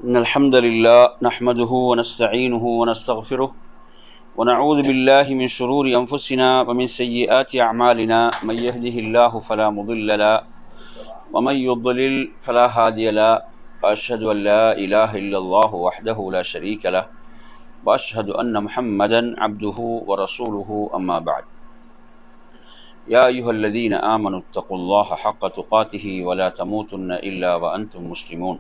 إن الحمد لله نحمده ونستعينه ونستغفره ونعوذ بالله من شرور أنفسنا ومن سيئات أعمالنا من يهده الله فلا مضل له ومن يضلل فلا هادي له وأشهد أن لا إله إلا الله وحده لا شريك له وأشهد أن محمدا عبده ورسوله أما بعد يا أيها الذين آمنوا اتقوا الله حق تقاته ولا تموتن إلا وأنتم مسلمون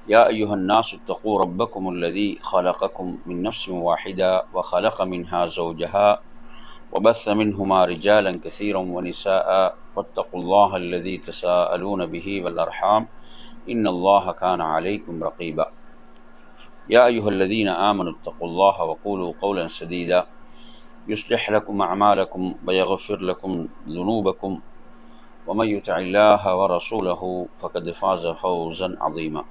يا أيها الناس اتقوا ربكم الذي خلقكم من نفس واحدة وخلق منها زوجها وبث منهما رجالا كثيرا ونساء واتقوا الله الذي تساءلون به والأرحام إن الله كان عليكم رقيبا يا أيها الذين آمنوا اتقوا الله وقولوا قولا سديدا يصلح لكم أعمالكم ويغفر لكم ذنوبكم ومن يطع الله ورسوله فقد فاز فوزا عظيما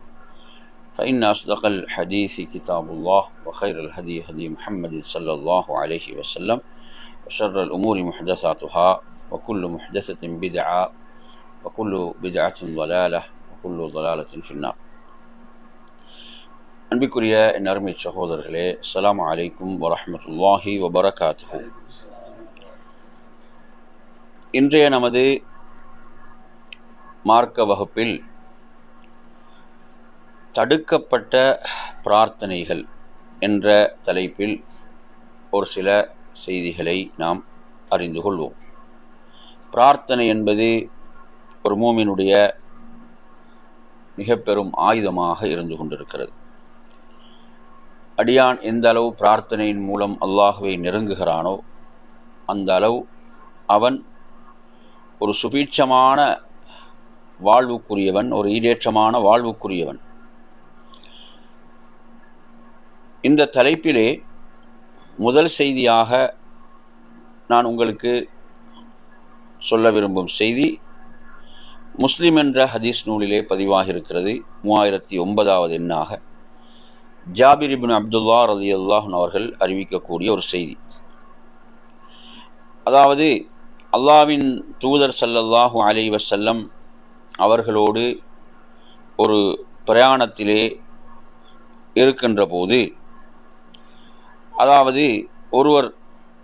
فإن أصدق الحديث كتاب الله وخير الهدي هدي محمد صلى الله عليه وسلم وشر الأمور محدثاتها وكل محدثة بدعة وكل بدعة ضلالة وكل ضلالة في النار. அன்பிற்குரிய என் அருமை சகோதரர்களே, அஸ்ஸலாமு அலைக்கும் வரஹ்மத்துல்லாஹி வபரகாத்துஹு. இன்றைய நமது மார்க்க வகுப்பில் தடுக்கப்பட்ட பிரார்த்தனைகள் என்ற தலைப்பில் ஒரு சில செய்திகளை நாம் அறிந்து கொள்வோம். பிரார்த்தனை என்பது ஒரு மூமினுடைய மிக பெரும் ஆயுதமாக இருந்து கொண்டிருக்கிறது. அடியான் எந்த அளவு பிரார்த்தனையின் மூலம் அல்லாஹுவை நெருங்குகிறானோ அந்த அளவு அவன் ஒரு சுபீட்சமான வாழ்வுக்குரியவன், ஒரு ஈடேற்றமான வாழ்வுக்குரியவன். இந்த தலைப்பிலே முதல் செய்தியாக நான் உங்களுக்கு சொல்ல விரும்பும் செய்தி முஸ்லிம் என்ற ஹதீஸ் நூலிலே பதிவாக இருக்கிறது. 3009வது எண்ணாக ஜாபிர் இப்னு அப்துல்லா ரலியல்லாஹு அன்ஹு அவர்கள் அறிவிக்கக்கூடிய ஒரு செய்தி. அதாவது, அல்லாஹ்வின் தூதர் ஸல்லல்லாஹு அலைஹி வஸல்லம் அவர்களோடு ஒரு பிரயாணத்திலே இருக்கின்ற போது, அதாவது ஒருவர்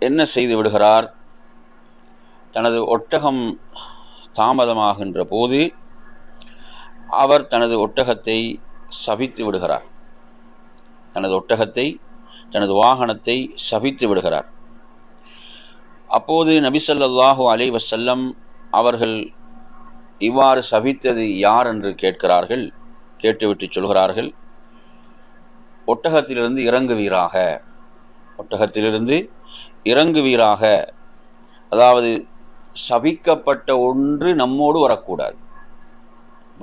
என்ன செய்து விடுகிறார், தனது ஒட்டகம் தாமதமாகின்ற போது அவர் தனது ஒட்டகத்தை சபித்து விடுகிறார். தனது வாகனத்தை சபித்து விடுகிறார். அப்போது நபி ஸல்லல்லாஹு அலைஹி வஸல்லம் அவர்கள் இவ்வாறு சபித்தது யார் என்று கேட்கிறார்கள். கேட்டுவிட்டு சொல்கிறார்கள், ஒட்டகத்திலிருந்து இறங்குவீராக. அதாவது சபிக்கப்பட்ட ஒன்று நம்மோடு வரக்கூடாது.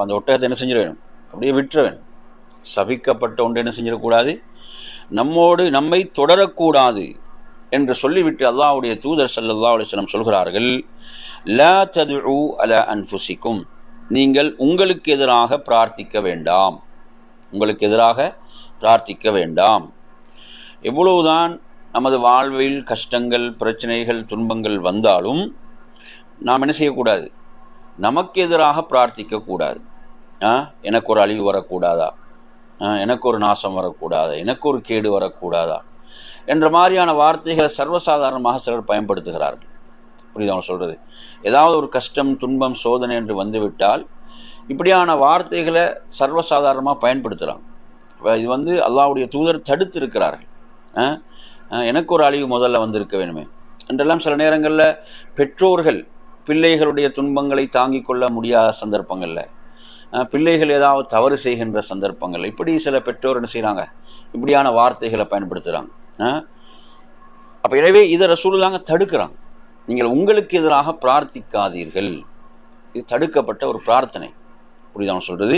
அந்த ஒட்டகத்தை என்ன செஞ்சிட வேணும், அப்படியே விட்டுற வேணும். சபிக்கப்பட்ட ஒன்று என்ன செஞ்சிடக்கூடாது, நம்மை தொடரக்கூடாது என்று சொல்லிவிட்டு அல்லாஹ்வுடைய தூதர் ஸல்லல்லாஹு அலைஹி வஸல்லம் சொல்கிறார்கள், லா ததுஉ அலா அன்ஃபுசிக்கும், நீங்கள் உங்களுக்கு எதிராக பிரார்த்திக்க வேண்டாம். எவ்வளவுதான் நமது வாழ்வில் கஷ்டங்கள், பிரச்சனைகள், துன்பங்கள் வந்தாலும் நாம் என்ன செய்யக்கூடாது, நமக்கு எதிராக பிரார்த்திக்கக்கூடாது. எனக்கு ஒரு அழிவு வரக்கூடாதா, எனக்கு ஒரு நாசம் வரக்கூடாதா, எனக்கு ஒரு கேடு வரக்கூடாதா என்ற மாதிரியான வார்த்தைகளை சர்வசாதாரணமாக சிலர் பயன்படுத்துகிறார்கள். புரியுது அவங்க சொல்கிறது? ஏதாவது ஒரு கஷ்டம், துன்பம், சோதனை என்று வந்துவிட்டால் இப்படியான வார்த்தைகளை சர்வசாதாரணமாக பயன்படுத்துகிறாங்க. இது அல்லாஹ்வுடைய தூதர் தடுத்து இருக்கிறார்கள். எனக்கு ஒரு அழிவு முதல்ல வந்திருக்க வேணுமே என்றெல்லாம் சில நேரங்களில் பெற்றோர்கள் பிள்ளைகளுடைய துன்பங்களை தாங்கிக் கொள்ள முடியாத சந்தர்ப்பங்களில், பிள்ளைகள் ஏதாவது தவறு செய்கின்ற சந்தர்ப்பங்கள், இப்படி சில பெற்றோர் என்ன செய்கிறாங்க, இப்படியான வார்த்தைகளை பயன்படுத்துகிறாங்க. அப்போ எனவே இதை ரசூலுல்லாஹ் தடுக்கிறாங்க. நீங்கள் உங்களுக்கு எதிராக பிரார்த்திக்காதீர்கள். இது தடுக்கப்பட்ட ஒரு பிரார்த்தனை. புரியுதான் சொல்கிறது?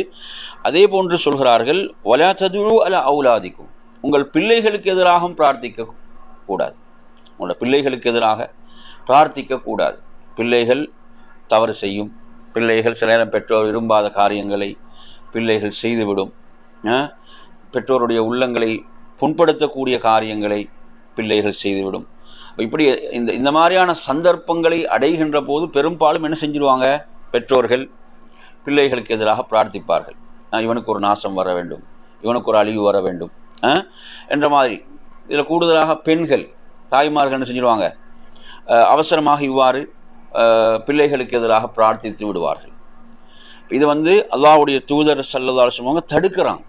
அதே போன்று சொல்கிறார்கள், வலா ததுஉ அலா அவுலாதிக்கும், உங்கள் பிள்ளைகளுக்கு எதிராக பிரார்த்திக்க கூடாது. உங்களோட பிள்ளைகளுக்கு எதிராக பிரார்த்திக்கக்கூடாது. பிள்ளைகள் தவறு செய்யும். பிள்ளைகள் சில நேரம் பெற்றோர் விரும்பாத காரியங்களை பிள்ளைகள் செய்துவிடும். பெற்றோருடைய உள்ளங்களை புண்படுத்தக்கூடிய காரியங்களை பிள்ளைகள் செய்துவிடும். இப்படி இந்த மாதிரியான சந்தர்ப்பங்களை அடைகின்ற போது பெரும்பாலும் என்ன செஞ்சிருவாங்க, பெற்றோர்கள் பிள்ளைகளுக்கு எதிராக பிரார்த்திப்பார்கள். இவனுக்கு ஒரு நாசம் வர வேண்டும், இவனுக்கு ஒரு அழிவு வர வேண்டும் என்ற மாதிரி. இதில் கூடுதலாக பெண்கள் தாய்மார்கள் என்ன செஞ்சிடுவாங்க, அவசரமாக இவ்வாறு பிள்ளைகளுக்கு எதிராக பிரார்த்தித்து விடுவார்கள். இது அல்லாஹ்வுடைய தூதர் ஸல்லல்லாஹு அலைஹி வஸல்லம் தடுக்கிறாங்க.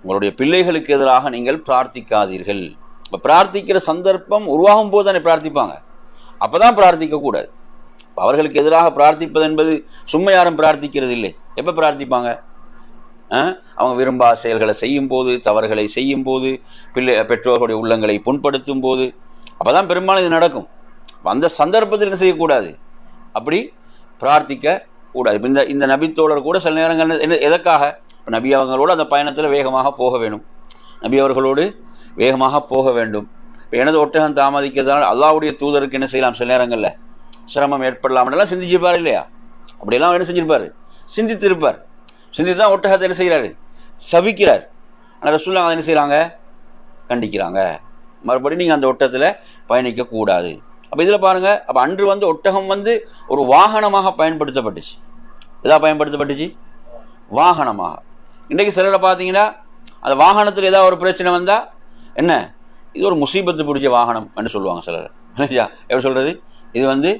உங்களுடைய பிள்ளைகளுக்கு எதிராக நீங்கள் பிரார்த்திக்காதீர்கள். இப்போ பிரார்த்திக்கிற சந்தர்ப்பம் உருவாகும் போது தானே பிரார்த்திப்பாங்க, அப்போ தான் பிரார்த்திக்கக்கூடாது. அவர்களுக்கு எதிராக பிரார்த்திப்பது என்பது சும்மா யாரும் பிரார்த்திக்கிறது இல்லை. எப்போ பிரார்த்திப்பாங்க? அவங்க விரும்பா செயல்களை செய்யும் போது, தவறுகளை செய்யும் போது, பெற்றோர்களுடைய உள்ளங்களை புண்படுத்தும் போது, அப்போ தான் பெரும்பாலும் இது நடக்கும். அந்த சந்தர்ப்பத்தில் என்ன செய்யக்கூடாது, அப்படி பிரார்த்திக்க கூடாது. இப்போ இந்த நபித்தோழர் கூட சில நேரங்கள் எதற்காக, இப்போ நபி அவங்களோடு அந்த பயணத்தில் வேகமாக போக வேணும், நபி அவர்களோடு வேகமாக போக வேண்டும். இப்போ எனது ஒட்டகம் தாமதிக்கிறதுனால அல்லாஹ்வுடைய தூதருக்கு என்ன செய்யலாம், சில நேரங்களில் சிரமம் ஏற்படலாம்லாம் சிந்திச்சிருப்பார் இல்லையா? அப்படியெல்லாம் என்ன செஞ்சிருப்பார், சிந்தித்திருப்பார். சிந்தித்து தான் ஒட்டகத்தை என்ன செய்கிறாரு, சபிக்கிறார். ஆனால் ரசூலுல்லாஹ் அதை என்ன செய்கிறாங்க, கண்டிக்கிறாங்க. மறுபடியும் நீங்கள் அந்த ஒட்டகத்தில் பயணிக்கக்கூடாது. அப்போ இதில் பாருங்கள், அப்போ அன்று ஒட்டகம் ஒரு வாகனமாக பயன்படுத்தப்பட்டுச்சு. எதாக பயன்படுத்தப்பட்டுச்சு? வாகனமாக. இன்றைக்கு சிலரை பார்த்தீங்கன்னா அந்த வாகனத்தில் ஏதாவது ஒரு பிரச்சனை வந்தால் என்ன, இது ஒரு முசீபத்து பிடிச்ச வாகனம் என்று சொல்லுவாங்க சிலர். இல்லையா? எப்படி சொல்கிறது, இது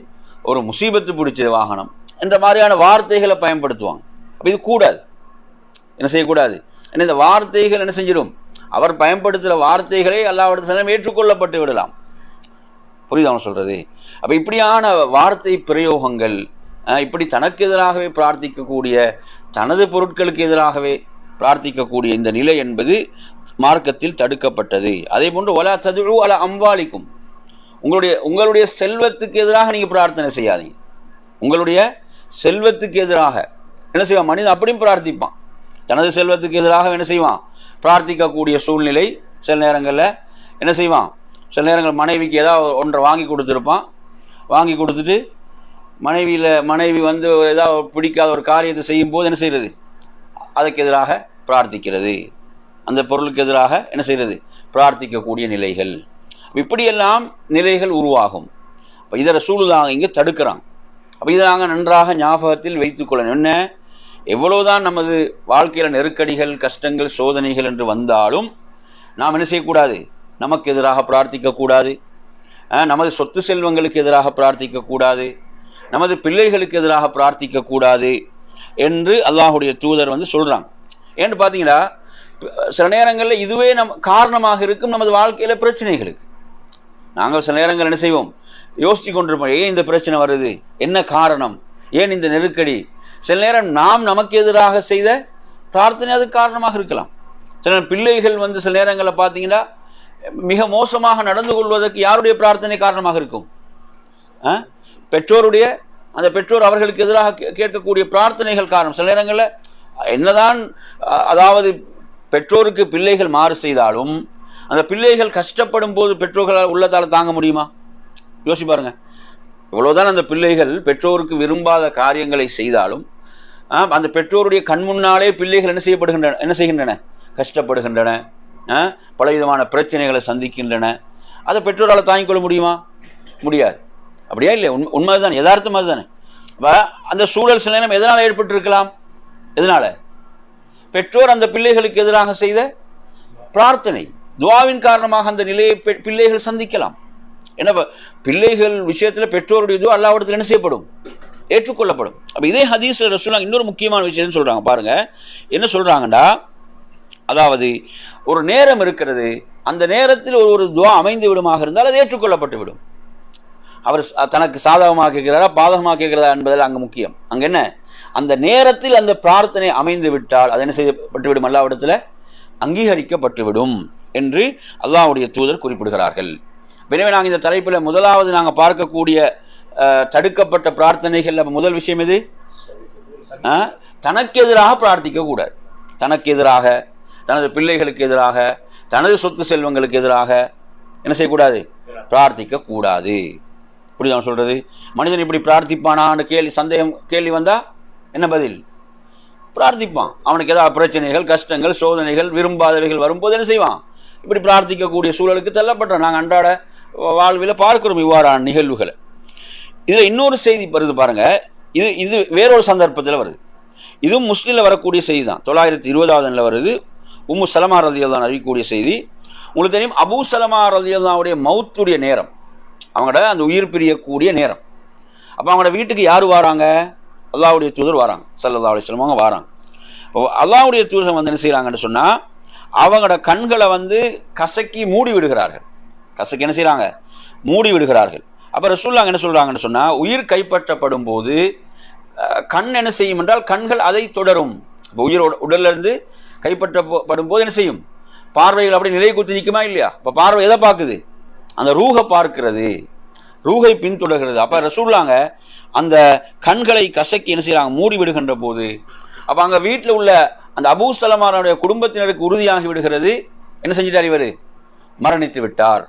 ஒரு முசீபத்து பிடிச்ச வாகனம் என்ற மாதிரியான வார்த்தைகளை பயன்படுத்துவாங்க. அப்போ இது கூடாது, என்ன செய்யக்கூடாது. ஏன்னா இந்த வார்த்தைகள் என்ன செஞ்சிடும், அவர் பயன்படுத்துகிற வார்த்தைகளை அல்லாஹ்விடத்தில் ஏற்றுக்கொள்ளப்பட்டு விடலாம். புரியுது அவன் சொல்கிறது? அப்போ இப்படியான வார்த்தை பிரயோகங்கள், இப்படி தனக்கு எதிராகவே பிரார்த்திக்கக்கூடிய, தனது பொருட்களுக்கு எதிராகவே பிரார்த்திக்கக்கூடிய இந்த நிலை என்பது மார்க்கத்தில் தடுக்கப்பட்டது. அதே போன்று வலா ததுஉ அலா அம்வாலிக்கும், உங்களுடைய செல்வத்துக்கு எதிராக நீங்கள் பிரார்த்தனை செய்யாதீங்க. உங்களுடைய செல்வத்துக்கு எதிராக என்ன செய்வான் மனிதன், அப்படியும் பிரார்த்திப்பான். தனது செல்வத்துக்கு எதிராக என்ன செய்வான், பிரார்த்திக்கக்கூடிய சூழ்நிலை சில நேரங்களில் என்ன செய்வான். சில நேரங்கள் மனைவிக்கு ஏதாவது ஒன்றை வாங்கி கொடுத்துருப்பான், வாங்கி கொடுத்துட்டு மனைவி ஏதாவது பிடிக்காத ஒரு காரியத்தை செய்யும் போது என்ன செய்கிறது, அதுக்கு எதிராக பிரார்த்திக்கிறது, அந்த பொருளுக்கு எதிராக என்ன செய்கிறது, பிரார்த்திக்கக்கூடிய நிலைகள். இப்படியெல்லாம் நிலைகள் உருவாகும். இப்போ இதை ரசூலுல்லாஹ் இங்கே தடுக்கிறாங்க. அப்போ இதை நாங்கள் நன்றாக ஞாபகத்தில் வைத்துக்கொள்ளணும். என்ன, எவ்வளோதான் நமது வாழ்க்கையில் நெருக்கடிகள், கஷ்டங்கள், சோதனைகள் என்று வந்தாலும் நாம் என்ன செய்யக்கூடாது, நமக்கு எதிராக பிரார்த்திக்கக்கூடாது, நமது சொத்து செல்வங்களுக்கு எதிராக பிரார்த்திக்கக்கூடாது, நமது பிள்ளைகளுக்கு எதிராக பிரார்த்திக்கக்கூடாது என்று அல்லாஹ்வுடைய தூதர் சொல்கிறாங்க. ஏன்னு பார்த்தீங்கன்னா சில நேரங்களில் இதுவே காரணமாக இருக்கும் நமது வாழ்க்கையில் பிரச்சனைகளுக்கு. நாங்கள் சில நேரங்கள் என்ன செய்வோம், யோசித்து கொண்டிருப்போம், ஏன் இந்த பிரச்சனை வருது, என்ன காரணம், ஏன் இந்த நெருக்கடி. சில நேரம் நாம் நமக்கு எதிராக செய்த பிரார்த்தனை அதுக்கு காரணமாக இருக்கலாம். சில பிள்ளைகள் சில நேரங்களில் பார்த்தீங்கன்னா மிக மோசமாக நடந்து கொள்வதற்கு யாருடைய பிரார்த்தனை காரணமாக இருக்கும், பெற்றோருடைய, அந்த பெற்றோர் அவர்களுக்கு எதிராக கேட்கக்கூடிய பிரார்த்தனைகள் காரணம். சில நேரங்களில் என்னதான், அதாவது பெற்றோருக்கு பிள்ளைகள் மாறு செய்தாலும் அந்த பிள்ளைகள் கஷ்டப்படும் போது பெற்றோர்களால் உள்ளத்தால் தாங்க முடியுமா? யோசிச்சு பாருங்க. இவ்வளோதான் அந்த பிள்ளைகள் பெற்றோருக்கு விரும்பாத காரியங்களை செய்தாலும் அந்த பெற்றோருடைய கண் முன்னாலே பிள்ளைகள் என்ன செய்கின்றன, கஷ்டப்படுகின்றன, பலவிதமான பிரச்சனைகளை சந்திக்கின்றன. அதை பெற்றோரால் தாங்கிக் கொள்ள முடியுமா? முடியாது. அப்படியா இல்லை? உண்மை தானே, யதார்த்தம் அதுதானே. அந்த சூழல் சில நேரம் எதனால் ஏற்பட்டிருக்கலாம், எதனால், பெற்றோர் அந்த பிள்ளைகளுக்கு எதிராக செய்த பிரார்த்தனை, துஆவின் காரணமாக அந்த நிலையை பிள்ளைகள் சந்திக்கலாம். ஏன்னா பிள்ளைகள் விஷயத்தில் பெற்றோருடைய துஆ அல்லாஹ்விடத்தில் என்ன செய்யப்படும், ஏற்றுக்கொள்ளப்படும். அப்போ இதே ஹதீஸ்ல ரசூலுல்லாஹ் இன்னொரு முக்கியமான விஷயம் சொல்கிறாங்க. பாருங்கள் என்ன சொல்கிறாங்கன்னா, அதாவது ஒரு நேரம் இருக்கிறது, அந்த நேரத்தில் ஒரு துஆ அமைந்து விடுமாக இருந்தால் அது ஏற்றுக்கொள்ளப்பட்டு விடும். அவர் தனக்கு சாதகமாக கேட்கிறாரா பாதகமாக கேட்கிறதா என்பதில் அங்கே முக்கியம். அங்கே என்ன, அந்த நேரத்தில் அந்த பிரார்த்தனை அமைந்து விட்டால் அது என்ன செய்யப்பட்டுவிடும், அல்லாஹ்விடத்தில் அங்கீகரிக்கப்பட்டுவிடும் என்று அல்லாஹ்வுடைய தூதர் குறிப்பிடுகிறார்கள். எனவே நாங்கள் இந்த தலைப்பில் முதலாவது நாங்கள் பார்க்கக்கூடிய தடுக்கப்பட்ட பிரார்த்தனைகள் முதல் விஷயம் எது, தனக்கு எதிராக பிரார்த்திக்கக்கூடாது. தனக்கு எதிராக, தனது பிள்ளைகளுக்கு எதிராக, தனது சொத்து செல்வங்களுக்கு எதிராக என்ன செய்யக்கூடாது, பிரார்த்திக்கக்கூடாது. இப்படி நான் சொல்கிறது, மனிதன் இப்படி பிரார்த்திப்பானான்னு கேள்வி வந்தால் என்ன பதில், பிரார்த்திப்பான். அவனுக்கு ஏதாவது பிரச்சனைகள், கஷ்டங்கள், சோதனைகள், விரும்பாதவைகள் வரும்போது என்ன செய்வான், இப்படி பிரார்த்திக்கக்கூடிய சூழலுக்கு தள்ளப்படுறான். நாங்கள் அன்றாட வாழ்வில் பார்க்கிறோம் இவ்வாறான நிகழ்வுகளை. இதில் இன்னொரு செய்தி வருது பாருங்கள், இது வேறொரு சந்தர்ப்பத்தில் வருது. இதுவும் முஸ்லிமில் வரக்கூடிய செய்தி தான். 920 வருது. உம்மு சலமா ரலியல்லாஹு அறிவிக்கக்கூடிய செய்தி. உங்களுக்கு தெரியும், அபூ சலமா ரலியல்லாஹுடைய மௌத்துடைய நேரம், அவங்களோட அந்த உயிர் பிரியக்கூடிய நேரம். அப்போ அவங்களோட வீட்டுக்கு யார் வராங்க? அல்லாஹ்வுடைய தூதர் வராங்க, ஸல்லல்லாஹு அலைஹி வஸல்லம் அவங்க வராங்க. இப்போ அல்லாஹ்வுடைய தூதர் வந்து என்ன செய்கிறாங்கன்னு சொன்னால், அவங்களோட கண்களை வந்து கசக்கி மூடி விடுகிறார்கள். கசக்கி என்ன செய்கிறாங்க? மூடி விடுகிறார்கள். அப்போ ரசூலுல்லாஹ் என்ன சொல்கிறாங்கன்னு சொன்னால், உயிர் கைப்பற்றப்படும் போது கண் என்ன செய்யும் என்றால், கண்கள் அதை தொடரும். இப்போ உயிர் உடலிருந்து கைப்பற்றப்படும் போது என்ன செய்யும்? பார்வைகள் அப்படி நிலை குத்தி நிற்குமா இல்லையா? இப்போ பார்வை எதை பார்க்குது? அந்த ரூஹை பார்க்கிறது, ரூஹை பின்தொடர்கிறது. அப்போ ரசூலுல்லாஹ் அந்த கண்களை கசக்கி என்ன செய்கிறாங்க? மூடி விடுகின்ற போது, அப்போ அங்கே வீட்டில் உள்ள அந்த அபூ சலமானுடைய குடும்பத்தினருக்கு உறுதியாகி விடுகிறது, என்ன செஞ்சிட்டார்? இவர் மரணித்து விட்டார்,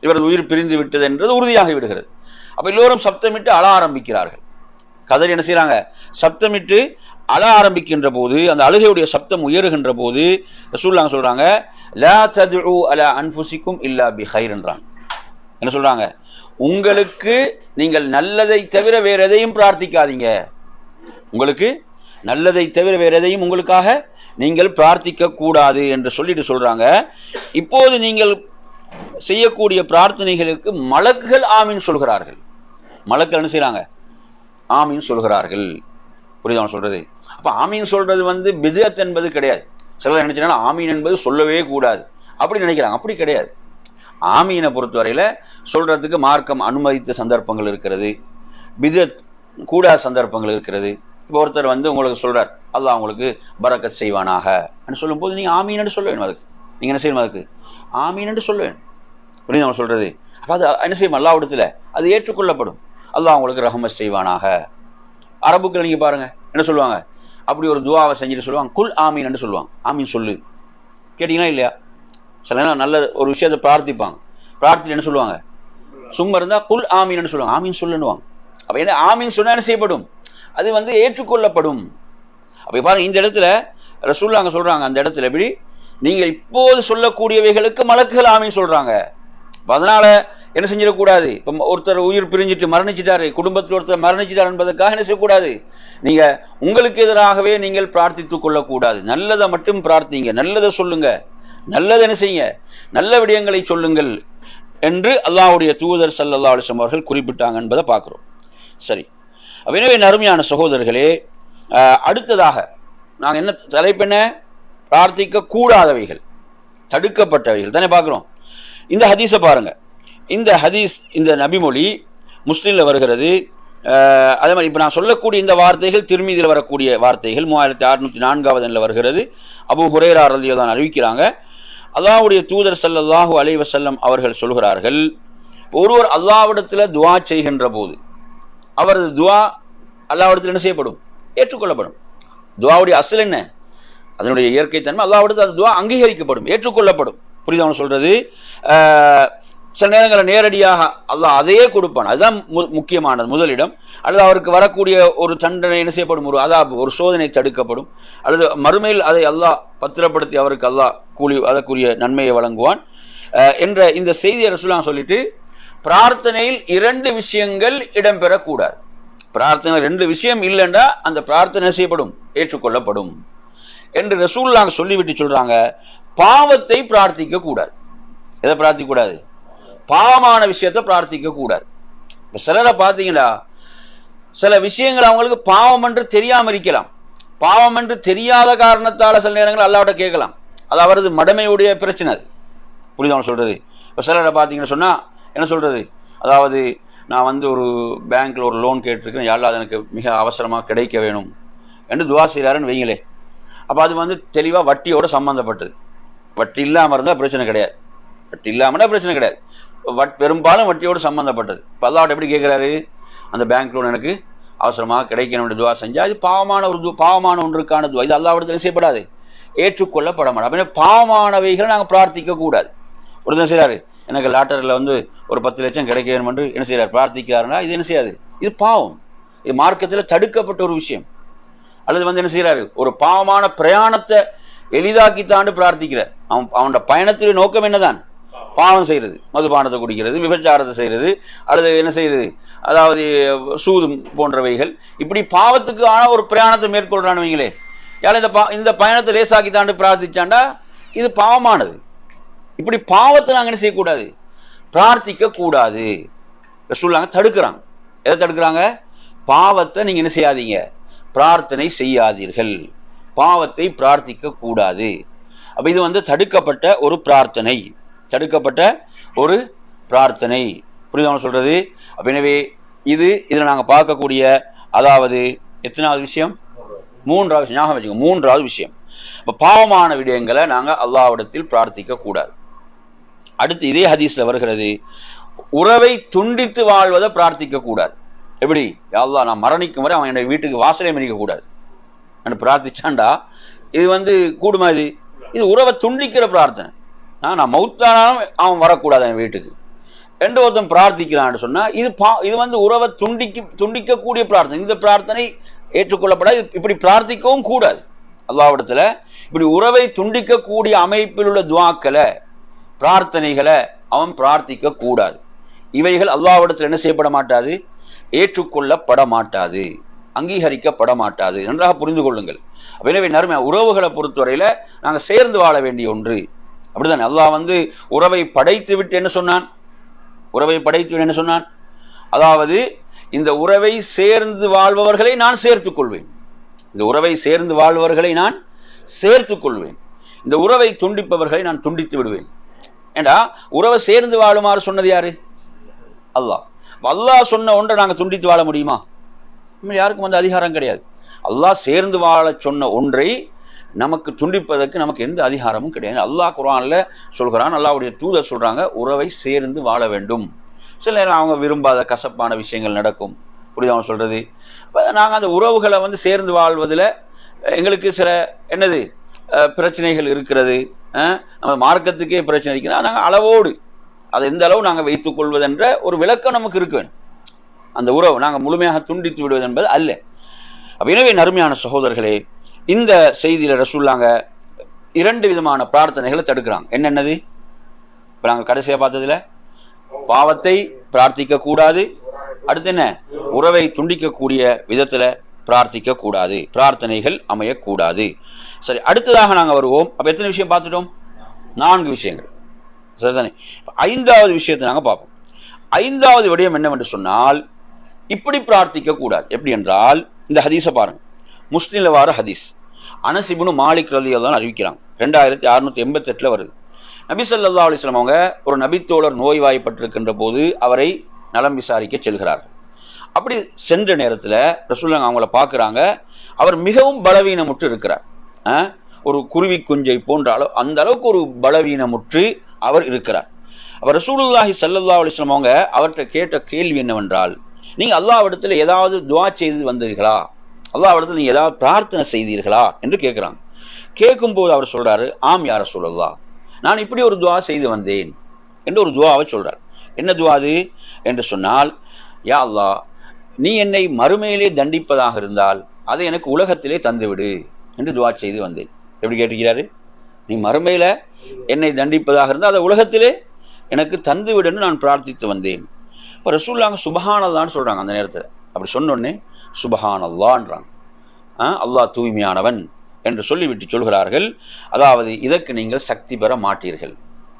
இவரது உயிர் பிரிந்து விட்டது என்றது உறுதியாகி விடுகிறது. அப்போ எல்லோரும் சப்தமிட்டு அழ ஆரம்பிக்கிறார்கள். கதறி என்ன செய்கிறாங்க? சப்தமிட்டு அழ ஆரம்பிக்கின்ற போது, அந்த அழுகையுடைய சப்தம் உயருகின்ற போது ரசூலுல்லாஹ் சொல்கிறாங்க, லா ததுஉ அலா அன்ஃபுசிக்கும் இல்லா பி கைர் என்றாங்க. என்ன சொல்கிறாங்க? உங்களுக்கு நீங்கள் நல்லதை தவிர வேறு எதையும் பிரார்த்திக்காதீங்க. உங்களுக்கு நல்லதை தவிர வேறு எதையும் உங்களுக்காக நீங்கள் பிரார்த்திக்க கூடாது என்று சொல்லிட்டு சொல்கிறாங்க. இப்போது நீங்கள் செய்யக்கூடிய பிரார்த்தனைகளுக்கு மலக்குகள் ஆமீன் சொல்கிறார்கள். மலக்குகள் என்ன செய்கிறாங்க? ஆமீன் சொல்கிறார்கள். புரியுதா சொல்கிறது? அப்போ ஆமீன் சொல்கிறது வந்து பித்அத் என்பது கிடையாது. சிலர் நினைச்சாங்கன்னா ஆமீன் என்பது சொல்லவே கூடாது அப்படி நினைக்கிறாங்க. அப்படி கிடையாது. ஆமீனை பொறுத்தவரையில் சொல்கிறதுக்கு மார்க்கம் அனுமதித்த சந்தர்ப்பங்கள் இருக்கிறது, பித்அத் கூடாத சந்தர்ப்பங்கள் இருக்கிறது. இப்போ ஒருத்தர் வந்து உங்களுக்கு சொல்கிறார், அல்லாஹ் உங்களுக்கு பரக்கத் செய்வானாக அப்படின்னு சொல்லும்போது நீங்கள் ஆமீன்னு சொல்ல வேணும். அதுக்கு நீங்கள் என்ன செய்யணும்? அதுக்கு ஆமீன்னு சொல்ல வேணும். புரியுது நம்ம சொல்கிறது? அப்போ அது என்ன செய்யும்? அல்லாஹ்விடத்தில் அது ஏற்றுக்கொள்ளப்படும். அல்லாஹ் உங்களுக்கு ரஹமத் செய்வானாக. அரபுக்கள் நீங்கள் பாருங்கள் என்ன சொல்லுவாங்க? அப்படி ஒரு துவாவை செஞ்சுட்டு சொல்லுவாங்க, குல் ஆமீன்னு சொல்லுவாங்க. ஆமீன் சொல்லு. கேட்டிங்களா இல்லையா? சில நேரம் நல்ல ஒரு விஷயத்தை பிரார்த்திப்பாங்க, பிரார்த்திட்டு என்ன சொல்லுவாங்க? சும்மா இருந்தால் குல் ஆமீன்னு சொல்லுவாங்க, ஆமீன் சொல்லுன்னுவாங்க. அப்போ என்ன ஆமீன் சொன்னால் என்ன செய்யப்படும்? அது வந்து ஏற்றுக்கொள்ளப்படும். அப்போ பாருங்கள், இந்த இடத்துல ரசூலுல்லாஹ் அங்கே சொல்கிறாங்க, அந்த இடத்துல எப்படி நீங்கள் இப்போது சொல்லக்கூடியவைகளுக்கு மலக்குகள் ஆமீன் சொல்கிறாங்க. இப்போ அதனால் என்ன செஞ்சிடக்கூடாது? இப்போ ஒருத்தர் உயிர் பிரிஞ்சிட்டு மரணிச்சிட்டாரு, குடும்பத்தில் ஒருத்தர் மரணிச்சிட்டார் என்பதற்காக என்ன செய்யக்கூடாது? நீங்கள் உங்களுக்கு எதிராகவே நீங்கள் பிரார்த்தித்து கொள்ளக்கூடாது. நல்லதை மட்டும் பிரார்த்திங்க, நல்லதை சொல்லுங்க, நல்லதை என்ன செய்யுங்க, நல்ல விடயங்களை சொல்லுங்கள் என்று அல்லாஹ்வுடைய தூதர் ஸல்லல்லாஹு அலைஹி வஸல்லம் அவர்கள் குறிப்பிட்டாங்க என்பதை பார்க்குறோம். சரி, எனவே அருமையான சகோதரர்களே, அடுத்ததாக நாங்கள் என்ன தலைப்பெண்ண? பிரார்த்திக்க கூடாதவைகள், தடுக்கப்பட்டவைகள் தானே பார்க்குறோம். இந்த ஹதீஸை பாருங்கள். இந்த ஹதீஸ், இந்த நபிமொழி முஸ்லிமில் வருகிறது. அதே மாதிரி இப்போ நான் சொல்லக்கூடிய இந்த வார்த்தைகள் திருமீதியில் வரக்கூடிய வார்த்தைகள் 3604 வருகிறது. அபூ ஹுரைரா ரலியல்லாஹு அன்ஹு அறிவிக்கிறாங்க, அல்லாஹ்வுடைய தூதர் ஸல்லல்லாஹு அலைஹி வஸல்லம் அவர்கள் சொல்கிறார்கள், ஒருவர் அல்லாஹ்விடத்தில் துஆ செய்கின்ற போது அவரது துஆ அல்லாஹ்விடத்தில் என்ன செய்யப்படும்? ஏற்றுக்கொள்ளப்படும். துஆவுடைய அஸ்ல் என்ன? அதனுடைய இயற்கை தன்மை, அல்லாஹ்விடத்தில் அந்த துஆ அங்கீகரிக்கப்படும், ஏற்றுக்கொள்ளப்படும். புரியுதா அவன் சொல்கிறது? சில நேரங்களில் நேரடியாக அல்லாஹ் அதையே கொடுப்பான், அதுதான் முக்கியமானது, முதலிடம். அல்லது அவருக்கு வரக்கூடிய ஒரு தண்டனை என்ன செய்யப்படும்? ஒரு அதாபு, ஒரு சோதனை தடுக்கப்படும். அல்லது மறுமையில் அதை அல்லாஹ் பத்திரப்படுத்தி அவருக்கு அல்லாஹ் கூலி, அதற்குரிய நன்மையை வழங்குவான் என்ற இந்த செய்தியை ரசூலுல்லாஹ் சொல்லிட்டு, பிரார்த்தனையில் 2 விஷயங்கள் இடம்பெறக்கூடாது. பிரார்த்தனை 2 விஷயம் இல்லைன்னா அந்த பிரார்த்தனை செய்யப்படும், ஏற்றுக்கொள்ளப்படும் என்று ரசூலுல்லாஹ் சொல்லிவிட்டு சொல்கிறாங்க, பாவத்தை பிரார்த்திக்க கூடாது. எதை பிரார்த்திக்க கூடாது? பாவமான விஷயத்தை பிரார்த்திக்க கூடாது. இப்போ சிலரை பார்த்தீங்களா, சில விஷயங்கள் அவங்களுக்கு பாவம் என்று தெரியாமல் இருக்கலாம். பாவம் என்று தெரியாத காரணத்தால் சில நேரங்கள் அல்லாஹ்விட்ட கேட்கலாம். அது அவரது மடமையுடைய பிரச்சனை. அது புரியுது அவன் சொல்கிறது? இப்போ சிலரை பார்த்தீங்கன்னு சொன்னால் என்ன சொல்கிறது? அதாவது நான் வந்து ஒரு பேங்க்கில் ஒரு லோன் கேட்டிருக்கேன், யா அல்லாஹ் எனக்கு மிக அவசரமாக கிடைக்க வேணும் என்று துஆ செய்கிறாருன்னு வைங்களே. அப்போ அது வந்து தெளிவாக வட்டியோடு சம்மந்தப்பட்டது. வட்டி இல்லாமல் இருந்தால் பிரச்சனை கிடையாது, வட்டி இல்லாமல்னா பிரச்சனை கிடையாது. பெரும்பாலும் வட்டியோடு சம்மந்தப்பட்டது. இப்போ அல்லாஹ்விட்ட எப்படி கேட்குறாரு? அந்த பேங்க் லோன் எனக்கு அவசரமாக கிடைக்கணும் துஆ செஞ்சால் அது பாவமான ஒன்றுக்கான துஆ. இது அல்லாஹ்விடத்தில் செய்யப்படாது, ஏற்றுக்கொள்ளப்பட மாட்டோம். அப்படின்னா பாவமானவைகளை நாங்கள் பிரார்த்திக்கக்கூடாது. ஒருத்தர் செய்கிறாரு, எனக்கு லாட்டரியில் வந்து ஒரு 10 லட்சம் கிடைக்க வேணும் என்று என்ன செய்கிறார்? பிரார்த்திக்கிறாருன்னா இது என்ன செய்யாது? இது பாவம். இது மார்க்கத்தில் தடுக்கப்பட்ட ஒரு விஷயம். அல்லது வந்து என்ன செய்கிறாரு? ஒரு பாவமான பிரயாணத்தை எளிதாக்கித்தாண்டு பிரார்த்திக்கிறார். அவனோட பயணத்துடைய நோக்கம் என்னதான்? பாவம் செய்கிறது, மதுபானத்தை குடிக்கிறது, விபச்சாரத்தை செய்கிறது, அல்லது என்ன செய்கிறது, அதாவது சூது போன்றவைகள். இப்படி பாவத்துக்கான ஒரு பிரயாணத்தை மேற்கொள்றானுவீங்களே, யாரும் இந்த பயணத்தை லேசாக்கி தாண்டு பிரார்த்திச்சாண்டா இது பாவமானது. இப்படி பாவத்தை நாங்கள் என்ன செய்யக்கூடாது, பிரார்த்திக்க கூடாது. ரசூலுல்லாஹ் தடுக்கிறாங்க. எதை தடுக்கிறாங்க? பாவத்தை நீங்கள் என்ன செய்யாதீங்க, பிரார்த்தனை செய்யாதீர்கள், பாவத்தை பிரார்த்திக்க கூடாது. அப்போ இது தடுக்கப்பட்ட ஒரு பிரார்த்தனை, தடுக்கப்பட்ட ஒரு பிரார்த்தனை. புரியுதா சொல்றது? அப்போ எனவே இதில் நாங்கள் பார்க்கக்கூடிய அதாவது எத்தனாவது விஷயம்? மூன்றாவது விஷயம். ஞாபகம் வச்சுக்கோங்க, மூன்றாவது விஷயம். இப்போ பாவமான விடயங்களை நாங்கள் அல்லாஹ்விடத்தில் பிரார்த்திக்க கூடாது. அடுத்து இதே ஹதீஸில் வருகிறது, உறவை துண்டித்து வாழ்வதை பிரார்த்திக்க கூடாது. எப்படி? யா அல்லாஹ், நான் மரணிக்கும் வரை அவன் என்னுடைய வீட்டுக்கு வாசலே மன்னிக்க கூடாது என்று பிரார்த்திச்சாண்டா இது கூடுமா? இது உறவை துண்டிக்கிற பிரார்த்தனை. நான் மௌத்தானாலும் அவன் வரக்கூடாது என் வீட்டுக்கு என்று ஒருத்தன் பிரார்த்திக்கிறான்னு சொன்னால் இது உறவை துண்டிக்கக்கூடிய பிரார்த்தனை. இந்த பிரார்த்தனை ஏற்றுக்கொள்ளப்படாது. இப்படி பிரார்த்திக்கவும் கூடாது. அல்லாஹ்விடத்தில் இப்படி உறவை துண்டிக்கக்கூடிய அமைப்பில் உள்ள துஆக்களை, பிரார்த்தனைகளை அவன் பிரார்த்திக்க கூடாது. இவைகள் அல்லாஹ்விடத்தில் என்ன செய்யப்பட மாட்டாது, ஏற்றுக்கொள்ளப்பட மாட்டாது, அங்கீகரிக்கப்பட மாட்டாது. நன்றாக புரிந்து கொள்ளுங்கள். எனவே நறுமை உறவுகளை பொறுத்தவரையில் நாங்கள் சேர்ந்து வாழ வேண்டிய ஒன்று. அப்படித்தானே? அல்லாஹ் உறவை படைத்து விட்டு என்ன சொன்னான்? உறவை படைத்து விட்டு என்ன சொன்னான்? அதாவது இந்த உறவை சேர்ந்து வாழ்பவர்களை நான் சேர்த்துக் கொள்வேன், இந்த உறவை சேர்ந்து வாழ்பவர்களை நான் சேர்த்துக் கொள்வேன், இந்த உறவை துண்டிப்பவர்களை நான் துண்டித்து விடுவேன். ஏண்டா உறவை சேர்ந்து வாழுமாறு சொன்னது யாரு? அல்லாஹ். அல்லாஹ் சொன்ன ஒன்றை நாங்கள் துண்டித்து வாழ முடியுமா? யாருக்கும் அதிகாரம் கிடையாது. அல்லாஹ் சேர்ந்து வாழ சொன்ன ஒன்றை நமக்கு துண்டிப்பதற்கு நமக்கு எந்த அதிகாரமும் கிடையாது. அல்லாஹ் குர்ஆன்ல சொல்கிறான், அல்லாஹ்வுடைய தூதர் சொல்றாங்க, உறவை சேர்ந்து வாழ வேண்டும். சில நேரம் அவங்க விரும்பாத கசப்பான விஷயங்கள் நடக்கும். புரியுது அவன் சொல்றது? நாங்கள் அந்த உறவுகளை சேர்ந்து வாழ்வதில் எங்களுக்கு சில பிரச்சனைகள் இருக்கிறது. நம்ம மார்க்கத்துக்கே பிரச்சனை இருக்கிறது. நாங்கள் அளவோடு அதை எந்த அளவு நாங்கள் வைத்துக் கொள்வதென்ற ஒரு விளக்கம் நமக்கு இருக்க வேண்டும். அந்த உறவு நாங்கள் முழுமையாக துண்டித்து விடுவது என்பது அல்ல. எனவே நறுமையான சகோதரர்களே, இந்த செய்தியில் ரசூலுல்லாஹ் 2 விதமான பிரார்த்தனைகளை தடுக்கிறாங்க. என்னென்னது? இப்போ நாங்கள் கடைசியாக பார்த்ததில் பாவத்தை பிரார்த்திக்க கூடாது. அடுத்து என்ன? உறவை துண்டிக்கக்கூடிய விதத்தில் பிரார்த்திக்க கூடாது, பிரார்த்தனைகள் அமையக்கூடாது. சரி, அடுத்ததாக நாங்கள் வருவோம். அப்போ எத்தனை விஷயம் பார்த்துட்டோம்? 4 விஷயங்கள். சரிதானே? 5வது விஷயத்தை நாங்கள் பார்ப்போம். 5வது விடயம் என்னவென்று சொன்னால், இப்படி பிரார்த்திக்க கூடாது. எப்படி என்றால், இந்த ஹதீஸை பாருங்க. முஸ்லிம்ல வார ஹதீஸ். அனஸ் இப்னு மாலிக் ரலியல்லாஹு அறிவிக்கிறாங்க. 2688 வருது. நபி ஸல்லல்லாஹு அலைஹி வஸல்லம் அவங்க ஒரு நபித்தோழர் நோய்வாய்ப்பட்டிருக்கின்ற போது அவரை நலம் விசாரிக்க செல்கிறார்கள். அப்படி சென்ற நேரத்தில் ரசூலுல்லாஹ் அவங்கள பார்க்குறாங்க. அவர் மிகவும் பலவீனமுற்று இருக்கிறார். ஒரு குருவி குஞ்சை போன்ற அந்த அளவுக்கு ஒரு பலவீனமுற்று அவர் இருக்கிறார். அப்போ ரசூலுல்லாஹி ஸல்லல்லாஹு அலைஹி வஸல்லம் அவங்க அவர்கிட்ட கேட்ட கேள்வி என்னவென்றால், நீங்கள் அல்லாஹ்விடத்தில் ஏதாவது துஆ செய்து வந்தீர்களா, அல்லாஹ்விடத்தில் நீங்கள் ஏதாவது பிரார்த்தனை செய்தீர்களா என்று கேட்குறாங்க. கேட்கும்போது அவர் சொல்கிறாரு, ஆம் யா ரசூலல்லாஹ், நான் இப்படி ஒரு துஆ செய்து வந்தேன் என்று ஒரு துஆவை சொல்கிறார். என்ன துஆ அது என்று சொன்னால், யா அல்லாஹ், நீ என்னை மறுமையிலே தண்டிப்பதாக இருந்தால் அதை எனக்கு உலகத்திலே தந்துவிடு என்று துஆ செய்து வந்தேன். எப்படி கேட்டுக்கிறாரு? நீ மறுமையில் என்னை தண்டிப்பதாக இருந்தால் அதை உலகத்திலே எனக்கு தந்துவிடுன்னு நான் பிரார்த்தித்து வந்தேன். இப்போ ரசூலுல்லாஹ் சுபஹானல்லான்னு சொல்கிறாங்க. அந்த நேரத்தில் அப்படி சொன்னோடனே சுபஹானல்லான்றாங்க. அல்லாஹ் தூய்மையானவன் என்று சொல்லிவிட்டு சொல்கிறார்கள், அதாவது இதற்கு நீங்கள் சக்தி பெற மாட்டீர்கள்,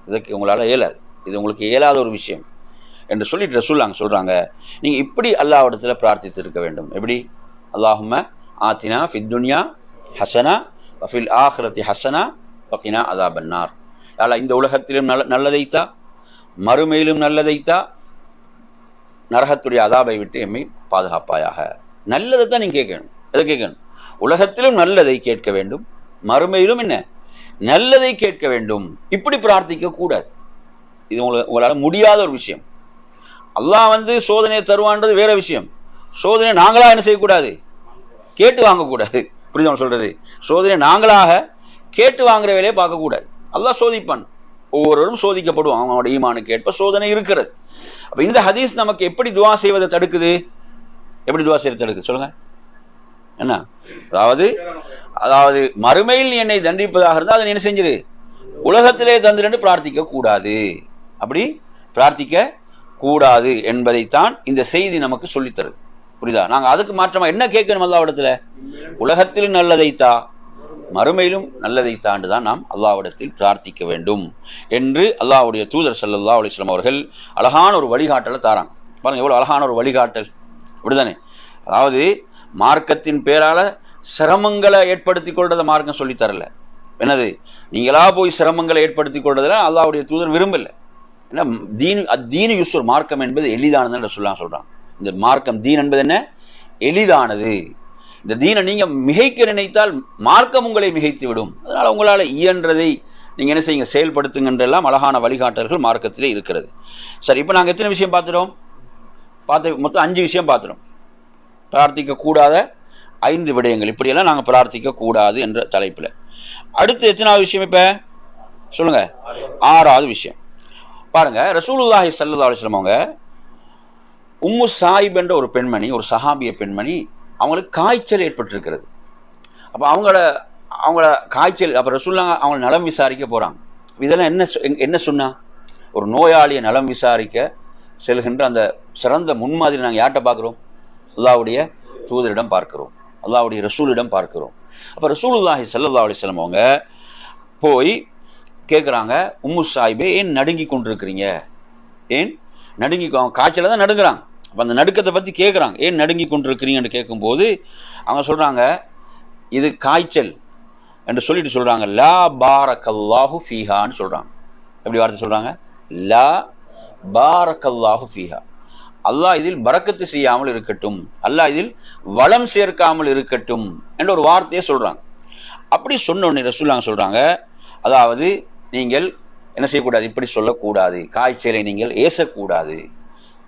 இதற்கு உங்களால் இயலாது, இது உங்களுக்கு இயலாத ஒரு விஷயம் என்று சொல்லிட்டு ரசூலுல்லாஹ் சொல்கிறாங்க, நீங்கள் இப்படி அல்லாஹ்விடத்தில் பிரார்த்தித்திருக்க வேண்டும். எப்படி? அல்லாஹும்ம ஆத்தினா ஃபித் துன்யா ஹசனா வஃபில் ஆஹிரத்தி ஹசனா வகினா அஸாபன்னார். அல்லா, இந்த உலகத்திலும் நல்லதைத்தா, மறுமையிலும் நல்லதைத்தா, நரகத்துடைய அதாபை விட்டு எம்மை பாதுகாப்பாயாக. நல்லதை தான் நீங்கள் கேட்கணும். எதை கேட்கணும்? உலகத்திலும் நல்லதை கேட்க வேண்டும், மறுமையிலும் என்ன நல்லதை கேட்க வேண்டும். இப்படி பிரார்த்திக்க கூடாது. இது உங்களால் முடியாத ஒரு விஷயம். அல்லாஹ் சோதனையை தருவான்றது வேற விஷயம். சோதனை நாங்களாக என்ன செய்யக்கூடாது, கேட்டு வாங்கக்கூடாது. புரியுதா சொல்றது? சோதனை நாங்களாக கேட்டு வாங்குற வேலையை பார்க்கக்கூடாது. அல்லாஹ் சோதிப்பான், ஒவ்வொருவரும் சோதிக்கப்படுவோம். அவனோட ஈமானுக்கு ஏற்ப சோதனை இருக்கிறது. அப்போ இந்த ஹதீஸ் நமக்கு எப்படி துஆ செய்வதை தடுக்குது? எப்படி துஆ செய்வதை தடுக்குது சொல்லுங்க? என்ன? அதாவது மறுமையில் நீ என்னை தண்டிப்பதாக இருந்தால் அதை என்ன செஞ்சிரு, உலகத்திலே தந்துட்டு பிரார்த்திக்க கூடாது. அப்படி பிரார்த்திக்க கூடாது என்பதைத்தான் இந்த செய்தி நமக்கு சொல்லித்தருது. புரியுதா? நாங்கள் அதுக்கு மாற்றமாக என்ன கேட்கணும்? அல்லாஹ்விடத்தில் உலகத்திலும் நல்லதைத்தா, மறுமையிலும் நல்லதை தாண்டு தான் நாம் அல்லாஹ்விடத்தில் பிரார்த்திக்க வேண்டும் என்று அல்லாஹ்வுடைய தூதர் ஸல்லல்லாஹு அலைஹி வஸல்லம் அவர்கள் அழகான ஒரு வழிகாட்டலை தாராங்க. பாருங்கள், எவ்வளோ அழகான ஒரு வழிகாட்டல், அப்படிதானே? அதாவது மார்க்கத்தின் பேரால் சிரமங்களை ஏற்படுத்தி கொள்றதை மார்க்கம் சொல்லித்தரல. என்னது, நீங்களா போய் சிரமங்களை ஏற்படுத்தி கொள்றதுல அல்லாஹ்வுடைய தூதர் விரும்பலை. ஏன்னா தீனு யுஸ்ர், மார்க்கம் என்பது எளிதானதுன்னு சொல்கிறாங்க. இந்த மார்க்கம் தீன் என்பது என்ன? எளிதானது. இந்த தீனை நீங்கள் மிகைக்க நினைத்தால் மார்க்கம் உங்களை மிகைத்து விடும். அதனால் உங்களால் இயன்றதை நீங்கள் என்ன செய்யுங்க, செயல்படுத்துங்கன்றெல்லாம் அழகான வழிகாட்டல்கள் மார்க்கத்திலே இருக்கிறது. சரி, இப்போ நாங்கள் எத்தனை விஷயம் பார்த்துட்டோம்? மொத்தம் 5 விஷயம் பார்த்துட்டோம். பிரார்த்திக்கக்கூடாத 5 விடயங்கள், இப்படியெல்லாம் நாங்கள் பிரார்த்திக்கக்கூடாது என்ற தலைப்பில். அடுத்து எத்தனாவது விஷயம் இப்போ சொல்லுங்கள்? 6வது விஷயம். பாருங்கள், ரசூலுல்லாஹி ஸல்லல்லாஹு அலைஹி வஸல்லம் அவங்க உம்மு சாயிப் என்ற ஒரு பெண்மணி, ஒரு சஹாபிய பெண்மணி, அவங்களுக்கு காய்ச்சல் ஏற்பட்டிருக்கிறது. அப்போ அவங்கள காய்ச்சல், அப்போ ரசூலுல்லாஹ் அவங்கள நலம் விசாரிக்க போகிறாங்க. இதெல்லாம் என்ன சொன்னால், ஒரு நோயாளியை நலம் விசாரிக்க செல்கின்ற அந்த சிறந்த முன்மாதிரி நாங்கள் யார்கிட்ட பார்க்குறோம்? அல்லாஹ்வுடைய தூதரிடம் பார்க்கிறோம், அல்லாஹ்வுடைய ரசூலிடம் பார்க்கிறோம். அப்போ ரசூலுல்லாஹி ஸல்லல்லாஹு அலைஹி வஸல்லம் அவங்க போய் கேட்குறாங்க, உம்மு சாயிபே ஏன் நடுங்கி கொண்டிருக்கிறீங்க? ஏன் நடுங்கி, அவங்க காய்ச்சல தான் நடுங்குறாங்க. அப்போ அந்த நடுக்கத்தை பற்றி கேட்குறாங்க, ஏன் நடுங்கி கொண்டிருக்கிறீங்கன்னு கேட்கும்போது அவங்க சொல்கிறாங்க, இது காய்ச்சல் என்று சொல்லிட்டு சொல்கிறாங்க, லா பாரக்கல்லாஹு ஃபீஹான்னு சொல்கிறாங்க. எப்படி வார்த்தை சொல்கிறாங்க? லா பாரக்கல்லாஹு ஃபீஹா, அல்லாஹ் இதில் பரக்கத்து செய்யாமல் இருக்கட்டும், அல்லாஹ் இதில் வளம் சேர்க்காமல் இருக்கட்டும் என்ற ஒரு வார்த்தையை சொல்கிறாங்க. அப்படி சொன்ன உடனே ரசூலுல்லாஹ் சொல்கிறாங்க, அதாவது நீங்கள் என்ன செய்யக்கூடாது, இப்படி சொல்லக்கூடாது, காய்ச்சலை நீங்கள் ஏசக்கூடாது,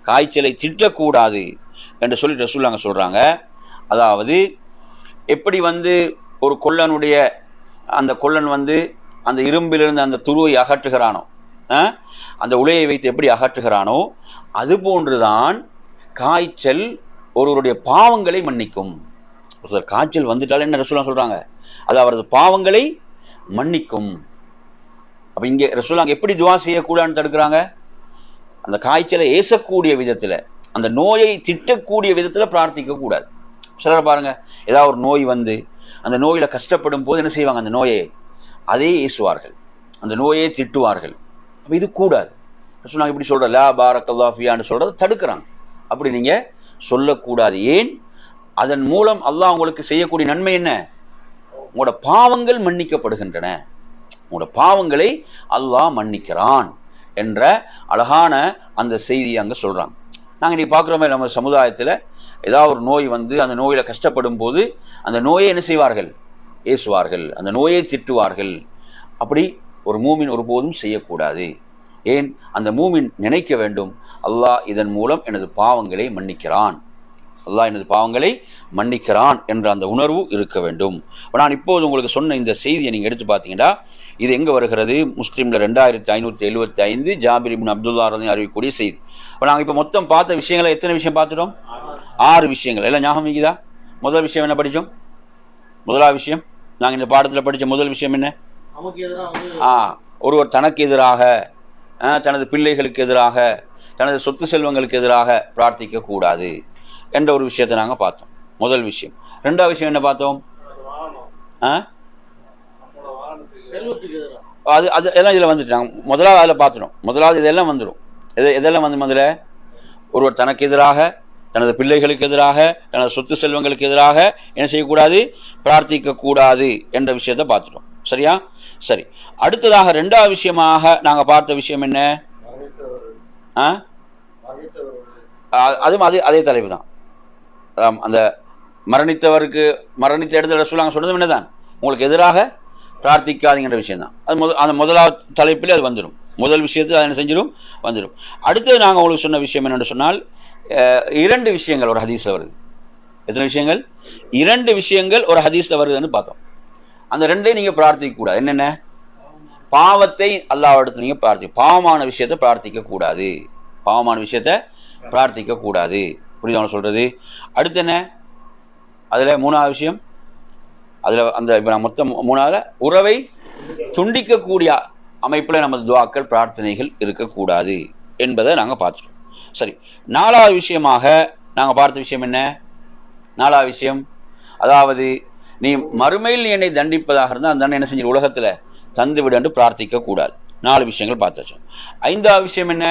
காய்ச்சலை திட்டக்கூடாது என்று சொல்லி ரசூலுல்லாஹ் சொல்கிறாங்க. அதாவது எப்படி ஒரு கொல்லனுடைய அந்த கொல்லன் அந்த இரும்பிலிருந்து அந்த துருவை அகற்றுகிறானோ, அந்த உலையை வைத்து எப்படி அகற்றுகிறானோ, அதுபோன்றுதான் காய்ச்சல் ஒருவருடைய பாவங்களை மன்னிக்கும். காய்ச்சல் வந்துட்டால் என்ன ரசூலுல்லாஹ் சொல்கிறாங்க, அது அவரது பாவங்களை மன்னிக்கும். அப்போ இங்கே ரசூலுல்லாஹ் எப்படி துஆ செய்யக்கூடாதுன்னு தடுக்கிறாங்க? அந்த காய்ச்சலை ஏசக்கூடிய விதத்தில், அந்த நோயை திட்டக்கூடிய விதத்தில் பிரார்த்திக்கக்கூடாது. சிலர் பாருங்கள், ஏதாவது ஒரு நோய் அந்த நோயில் கஷ்டப்படும் போது என்ன செய்வாங்க, அந்த நோயை அதே ஏசுவார்கள், அந்த நோயை திட்டுவார்கள். அப்போ இது கூடாது. ரசூலுல்லாஹ் இப்படி சொல்கிற லா பாரக்கல்லாஹு ஃபியான்னு சொல்கிறத தடுக்கிறாங்க. அப்படி நீங்கள் சொல்லக்கூடாது. ஏன்? அதன் மூலம் அல்லாஹ் உங்களுக்கு செய்யக்கூடிய நன்மை என்ன? உங்களோட பாவங்கள் மன்னிக்கப்படுகின்றன, உங்களோட பாவங்களை அல்லாஹ் மன்னிக்கிறான் என்ற அழகான அந்த செய்தியை அங்கே சொல்கிறாங்க. நாங்கள் இன்றைக்கி பார்க்குறோமே, நம்ம சமுதாயத்தில் ஏதாவது ஒரு நோய் அந்த நோயில் கஷ்டப்படும் போது அந்த நோயை என்ன செய்வார்கள்? ஏசுவார்கள், அந்த நோயை திட்டுவார்கள். அப்படி ஒரு மூமின் ஒருபோதும் செய்யக்கூடாது. ஏன்? அந்த மூமின் நினைக்க வேண்டும், அல்லாஹ் இதன் மூலம் எனது பாவங்களை மன்னிக்கிறான், அல்லாஹ் எனது பாவங்களை மன்னிக்கிறான் என்ற அந்த உணர்வு இருக்க வேண்டும். இப்போ நான் இப்போது உங்களுக்கு சொன்ன இந்த செய்தியை நீங்கள் எடுத்து பார்த்தீங்கன்னா, இது எங்கே வருகிறது? முஸ்லீமில் 2575 ஜாபிர் இப்னு அப்துல்லா ரலியல்லாஹு அறிவிக்கக்கூடிய செய்தி. இப்போ நாங்கள் இப்போ மொத்தம் பார்த்த விஷயங்களை எத்தனை விஷயம் பார்த்துட்டோம்? 6 விஷயங்கள். எல்லாம் ஞாபகம் இருக்குதா? முதல் விஷயம் என்ன படித்தோம்? முதலாவது விஷயம் நாங்கள் இந்த பாடத்தில் படித்த முதல் விஷயம் என்ன? ஒருவர் தனக்கு எதிராக, தனது பிள்ளைகளுக்கு எதிராக, தனது சொத்து செல்வங்களுக்கு எதிராக பிரார்த்திக்கக்கூடாது என்ற ஒரு விஷயத்தை நாங்கள் பார்த்தோம். முதல் விஷயம். 2வது விஷயம் என்ன பார்த்தோம்? அது எல்லாம் இதில் வந்துட்டு நாங்கள் முதலாவது அதில் பார்த்துட்டோம். முதலாவது இதெல்லாம் வந்துடும். எதெல்லாம் முதல்ல ஒருவர் தனக்கு எதிராக, தனது பிள்ளைகளுக்கு எதிராக, தனது சொத்து செல்வங்களுக்கு எதிராக என்ன செய்யக்கூடாது? பிரார்த்திக்கக்கூடாது என்ற விஷயத்தை பார்த்துட்டோம். சரியா? சரி. அடுத்ததாக 2வது விஷயமாக நாங்கள் பார்த்த விஷயம் என்ன? அதுவும் அதே தலைப்பு தான். அந்த மரணித்த இடத்துல ரசூலுல்லாஹ் சொன்னதும் என்னதான், உங்களுக்கு எதிராக பிரார்த்திக்காதீங்கிற விஷயம் தான். அந்த முதலாவது தலைப்பில் அது வந்துடும். முதல் விஷயத்தில் அது என்ன செஞ்சிடும்? வந்துடும். அடுத்தது நாங்கள் உங்களுக்கு சொன்ன விஷயம் என்னென்னு சொன்னால், 2 விஷயங்கள் ஒரு ஹதீஸில் வருது. எத்தனை விஷயங்கள்? 2 விஷயங்கள் ஒரு ஹதீஸில் வருதுன்னு பார்த்தோம். அந்த 2ஐயும் நீங்கள் பிரார்த்திக்கக்கூடாது. என்னென்ன? பாவத்தை அல்லாஹ்விடத்தில் நீங்கள் பாவமான விஷயத்தை பிரார்த்திக்கக்கூடாது, பாவமான விஷயத்தை பிரார்த்திக்கக்கூடாது. புரியுது சொல்கிறது? அடுத்து என்ன? அதில் 3வது விஷயம், அதில் இப்போ நான் மொத்தம் 3வது, உறவை துண்டிக்கக்கூடிய அமைப்பில் நமது துஆக்கள் பிரார்த்தனைகள் இருக்கக்கூடாது என்பதை நாங்கள் பார்த்துட்டோம். சரி. 4வது விஷயமாக நாங்கள் பார்த்த விஷயம் என்ன? 4வது விஷயம், அதாவது நீ மறுமையில் நீ என்னை தண்டிப்பதாக இருந்தால் அந்த தண்டனை என்ன செஞ்சு உலகத்தில் தந்து விடு என்று பிரார்த்திக்கக்கூடாது. 4 விஷயங்கள் பார்த்தாச்சோம். 5வது விஷயம் என்ன?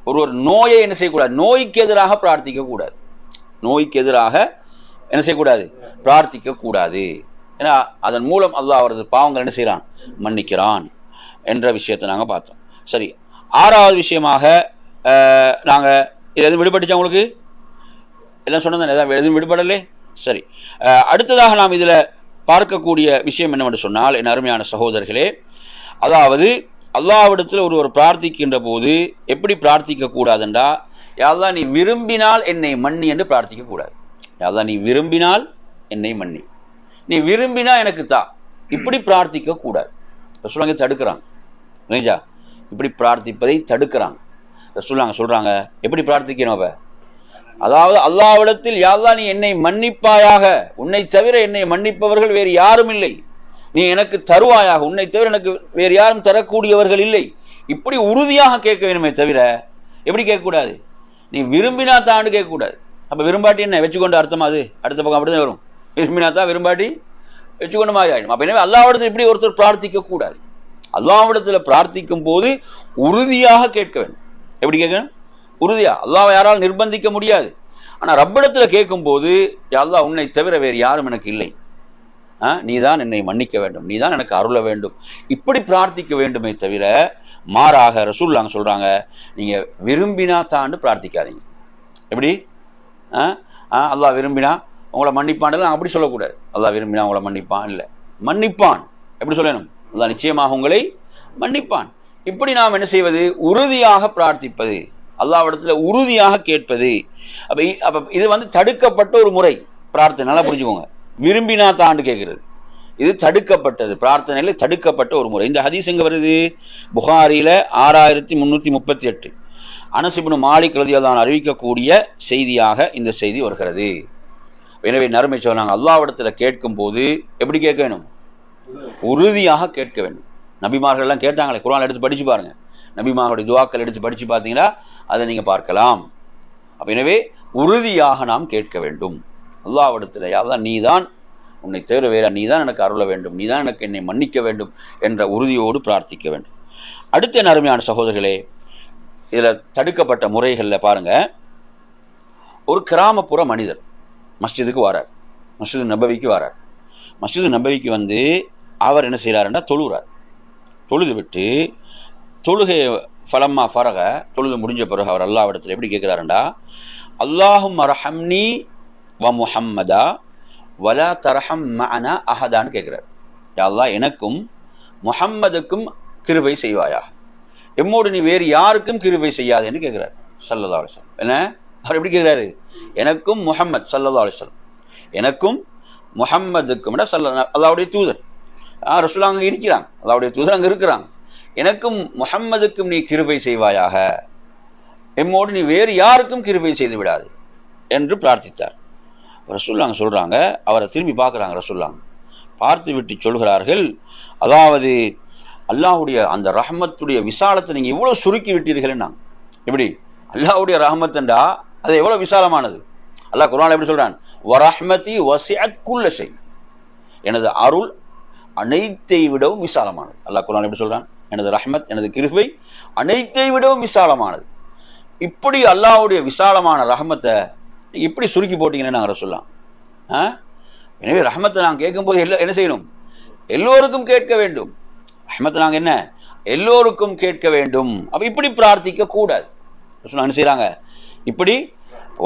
ஒரு நோயை என்ன செய்யக்கூடாது? நோய்க்கு எதிராக பிரார்த்திக்கக்கூடாது. நோய்க்கு எதிராக என்ன செய்யக்கூடாது? பிரார்த்திக்கக்கூடாது. ஏன்னா அதன் மூலம் அல்லாஹ் அவரது பாவங்கள் என்ன செய்கிறான்? மன்னிக்கிறான் என்ற விஷயத்தை நாங்கள் பார்த்தோம். சரி, 6வது விஷயமாக நாங்கள் எதுவும் விடுபட்டுச்சா? உங்களுக்கு எல்லாம் சொன்னது எதுவும் விடுபடலே? சரி, அடுத்ததாக நாம் இதில் பார்க்கக்கூடிய விஷயம் என்னவென்று சொன்னால், என் அருமையான சகோதரர்களே, அதாவது அல்லாஹ்விடத்தில் ஒருவர் பிரார்த்திக்கின்ற போது எப்படி பிரார்த்திக்கக்கூடாதுன்றா, யாரெல்லாம் நீ விரும்பினால் என்னை மன்னி என்று பிரார்த்திக்கக்கூடாது. யாரெல்லாம் நீ விரும்பினால் என்னை மன்னி, நீ விரும்பினா எனக்கு தா, இப்படி பிரார்த்திக்கக்கூடாது. ரசூலுல்லாஹ் தடுக்கிறாங்க. நினைச்சா இப்படி பிரார்த்திப்பதை தடுக்கிறாங்க. ரசூலுல்லாஹ் சொல்கிறாங்க எப்படி பிரார்த்திக்கணும்? அப்போ அதாவது அல்லாஹ்விடத்தில் யாரெல்லாம் நீ என்னை மன்னிப்பாயாக, உன்னை தவிர என்னை மன்னிப்பவர்கள் வேறு யாரும் இல்லை, நீ எனக்கு தருவாயாக, உன்னை தவிர எனக்கு வேறு யாரும் தரக்கூடியவர்கள் இல்லை, இப்படி உறுதியாக கேட்க வேணுமே தவிர எப்படி கேட்கக்கூடாது? நீ விரும்பினா தான்னு கேட்கக்கூடாது. அப்போ விரும்பாட்டி என்ன வச்சுக்கொண்டு அர்த்தமா? அது அடுத்த பக்கம் அப்படி தான் வரும். விரும்பினா தான், விரும்பாட்டி வச்சுக்கொண்டு மாதிரி ஆகிடும். அப்போ எனவே அல்லாஹ்விடத்தில் இப்படி ஒருத்தர் பிரார்த்திக்கக்கூடாது. அல்லாஹ்விடத்தில் பிரார்த்திக்கும் போது உறுதியாக கேட்க வேண்டும். எப்படி கேட்கணும்? உறுதியாக. அல்லாஹ்வை யாரால் நிர்பந்திக்க முடியாது. ஆனால் ரப்பிடத்தில் கேட்கும்போது, யா அல்லாஹ் உன்னை தவிர வேறு யாரும் எனக்கு இல்லை, நீ தான் என்னை மன்னிக்க வேண்டும், நீ தான் எனக்கு அருள வேண்டும், இப்படி பிரார்த்திக்க வேண்டுமே தவிர மாறாக ரசூலுல்லாஹ் சொல்கிறாங்க, நீங்கள் விரும்பினா தான்னு பிரார்த்திக்காதீங்க. எப்படி? அல்லாஹ் விரும்பினா உங்களை மன்னிப்பான் அப்படி சொல்லக்கூடாது. அல்லாஹ் விரும்பினா உங்களை மன்னிப்பான் இல்லை, மன்னிப்பான். எப்படி சொல்லணும்? அல்லாஹ் நிச்சயமாக உங்களை மன்னிப்பான். இப்படி நாம் என்ன செய்வது? உறுதியாக பிரார்த்திப்பது, அல்லாஹ்விடத்தில் உறுதியாக கேட்பது. அப்போ இது தடுக்கப்பட்ட ஒரு முறை பிரார்த்தனை. நல்லா புரிஞ்சுக்கோங்க. விரும்பினா தாண்டு கேட்கிறது இது தடுக்கப்பட்டது, பிரார்த்தனையில் தடுக்கப்பட்ட ஒரு முறை. இந்த ஹதீஸ் எங்கே வருது? புகாரியில் 6338 அனஸ் இப்னு மாலிக் ரலியல்லாஹு அன்ஹு அறிவிக்கக்கூடிய செய்தியாக இந்த செய்தி வருகிறது. எனவே நறுமை சொன்னாங்க, அல்லாஹ்விடத்தில் கேட்கும் போது எப்படி கேட்க வேணும்? உறுதியாக கேட்க வேண்டும். நபிமார்கள்லாம் கேட்டாங்களே, குர்ஆன் எடுத்து படித்து பாருங்கள். நபிமார்களுடைய துஆக்கள் எடுத்து படித்து பார்த்தீங்கன்னா அதை நீங்கள் பார்க்கலாம். அப்போ எனவே உறுதியாக நாம் கேட்க வேண்டும். அல்லாஹ்விடத்தில் யாரெல்லாம் நீ தான், உன்னை தவிர வேற நீ தான் எனக்கு அருள வேண்டும், நீ தான் எனக்கு என்னை மன்னிக்க வேண்டும் என்ற உறுதியோடு பிரார்த்திக்க வேண்டும். அடுத்த அருமையான சகோதரர்களே, இதில் தடுக்கப்பட்ட முறைகளில் பாருங்கள். ஒரு கிராமப்புற மனிதர் மஸ்ஜிதுக்கு வரார், மஸ்ஜிது நபவிக்கு வரார். மஸ்ஜிது நபவிக்கு அவர் என்ன செய்கிறாருன்னா தொழுகிறார். தொழுது விட்டு தொழுகை ஃபலம்மா ஃபரக, தொழுது முடிஞ்ச பிறகு அவர் அல்லாஹ்விடத்தில் எப்படி கேட்குறாருண்டா, அல்லாஹும் அரஹம்னி வ முஹம்மதா வலா தரஹம் மஅனா அஹதான்னு கேட்குறார். யா அல்லாஹ் எனக்கும் முஹம்மதுக்கும் கிருபை செய்வாயா, எம்மோடு நீ வேறு யாருக்கும் கிருபை செய்யாதுன்னு கேட்குறாரு ஸல்லல்லாஹு அலைஹி வஸல்லம். என்ன அவர் எப்படி கேட்குறாரு? எனக்கும் முஹம்மத் ஸல்லல்லாஹு அலைஹி வஸல்லம், எனக்கும் முஹம்மதுக்கும் அல்லாஹ்வுடைய தூதர் ரசூலுல்லாஹ் அங்கே இருக்கிறாங்க, அல்லாஹ்வுடைய தூதர் அங்கே இருக்கிறாங்க, எனக்கும் முஹம்மதுக்கும் நீ கிருபை செய்வாயாக, எம்மோடு நீ வேறு யாருக்கும் கிருபை செய்து விடாது என்று பிரார்த்தித்தார். ரசூலுல்லாஹ் சொல்கிறாங்க, அவரை திரும்பி பார்க்குறாங்க. ரசூலுல்லாஹ் பார்த்து விட்டு சொல்கிறார்கள், அதாவது அல்லாஹ்வுடைய அந்த ரஹ்மத்துடைய விசாலத்தை நீங்கள் எவ்வளோ சுருக்கி விட்டீர்கள்னா. எப்படி? அல்லாஹ்வுடைய ரஹ்மத்துண்டா அது எவ்வளோ விசாலமானது. அல்லாஹ் குர்ஆன்ல எப்படி சொல்கிறான்? வரஹ்மதி வஸிஅத் குல்ல ஷை, எனது அருள் அனைத்தை விடவும் விசாலமானது. அல்லாஹ் குர்ஆன்ல எப்படி சொல்கிறான்? எனது ரஹ்மத், எனது கிருபை அனைத்தை விடவும் விசாலமானது. இப்படி அல்லாஹ்வுடைய விசாலமான ரஹ்மத்தை இப்படி சுருக்கி போட்டிங்கன்னு நாங்கள் சொல்லலாம். எனவே ரஹ்மத்தை நாங்கள் கேட்கும்போது என்ன செய்யணும்? எல்லோருக்கும் கேட்க வேண்டும். ரஹ்மத்தை நாங்கள் என்ன எல்லோருக்கும் கேட்க வேண்டும். அப்போ இப்படி பிரார்த்திக்க கூடாது. என்ன செய்கிறாங்க? இப்படி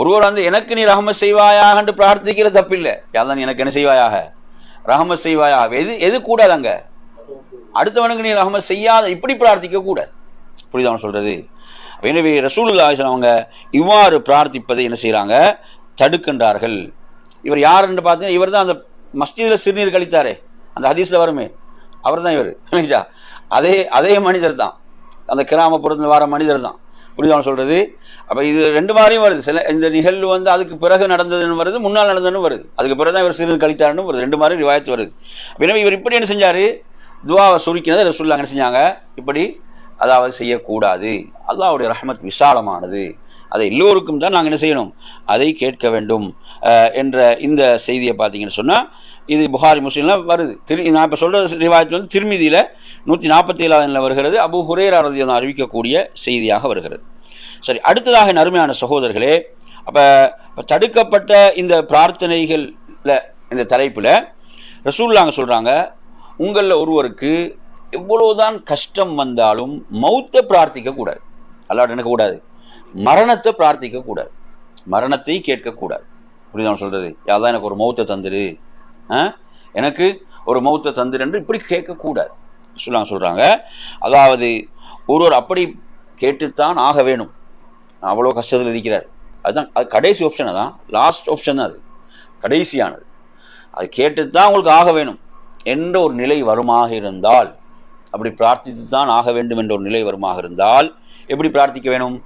ஒருவர் எனக்கு நீ ரஹ்மத் செய்வாயாக என்று பிரார்த்திக்கிற தப்பில்லை. யாதான் நீ எனக்கு என்ன செய்வாயாக? ரஹ்மத் செய்வாயாக. எது கூடாது? அங்கே அடுத்தவனுக்கு நீ ரஹ்மத் செய்யாத இப்படி பிரார்த்திக்க கூடாது. புரியுது அவன் சொல்கிறது? எனவே ரசூலுல்லாஹி அவங்க இவ்வாறு பிரார்த்திப்பதை என்ன செய்கிறாங்க? தடுக்கின்றார்கள். இவர் யார் என்று பார்த்தீங்கன்னா, இவர் தான் அந்த மஸ்ஜிதில் சிறுநீர் கழித்தாரே, அந்த ஹதீஸில் வருமே, அவர் தான் இவர். அதே மனிதர் தான், அந்த கிராமப்புறத்தில் வர மனிதர் தான். புரியுது சொல்கிறது? அப்போ இது ரெண்டு மாதிரியும் வருது. சில இந்த நிகழ்வு அதுக்கு பிறகு நடந்ததுன்னு வருது, முன்னால் நடந்ததுன்னு வருது, அதுக்கு பிறகு தான் இவர் சிறுநீர் கழித்தாருன்னு வருது. ரெண்டு மாதிரி ரிவாயத்து வருது. எனவே இவர் இப்படி என்ன செஞ்சார்? துவாவை சுருக்கினதை ரசூலுல்லாஹ் என்ன செஞ்சாங்க? இப்படி அதாவது செய்யக்கூடாது. அல்லாஹ்வுடைய ரஹ்மத் விசாலமானது, அதை எல்லோருக்கும் தான் நாங்கள் என்ன செய்யணும், அதை கேட்க வேண்டும் என்ற இந்த செய்தியை பார்த்தீங்கன்னு சொன்னால் இது புகாரி முஸ்லிம்லாம் வருது. நான் இப்போ சொல்கிற ரிவாயத்தில் வந்து திருமிதியில் 147 வருகிறது. அபூ ஹுரைரா ரலியல்லாஹு அறிவிக்கக்கூடிய செய்தியாக வருகிறது. சரி, அடுத்ததாக என் அருமையான சகோதரர்களே, அப்போ தடுக்கப்பட்ட இந்த பிரார்த்தனைகளில் இந்த தலைப்பில் ரசூலுல்லாஹ் சொல்கிறாங்க, உங்களில் ஒருவருக்கு எவ்வளோதான் கஷ்டம் வந்தாலும் மௌத்தை பிரார்த்திக்கக்கூடாது. அல்லாஹ்ட்ட என்ன கூடாது, மரணத்தை பிரார்த்திக்கக்கூடாது, மரணத்தை கேட்கக்கூடாது. புரியுதா சொல்கிறது? யாதான் எனக்கு ஒரு மௌத்தை தந்துடு, எனக்கு ஒரு மௌத்தை தந்துடு என்று இப்படி கேட்கக்கூடாது ரசூலுல்லாஹ் சொல்கிறாங்க. அதாவது ஒருவர் அப்படி கேட்டுத்தான் ஆக வேணும். அவ்வளோ கஷ்டத்தில் இருக்கிறார், அதுதான் அது கடைசி ஆப்ஷன், அதான் லாஸ்ட் ஆப்ஷன் தான், அது கடைசியானது. அது கேட்டுத்தான் உங்களுக்கு ஆக வேணும் என்ற ஒரு நிலை வருமாக இருந்தால், அப்படி பிரார்த்தித்து தான் ஆக வேண்டும் என்ற ஒரு நிலை வருமாக இருந்தால் எப்படி பிரார்த்திக்க வேணும்?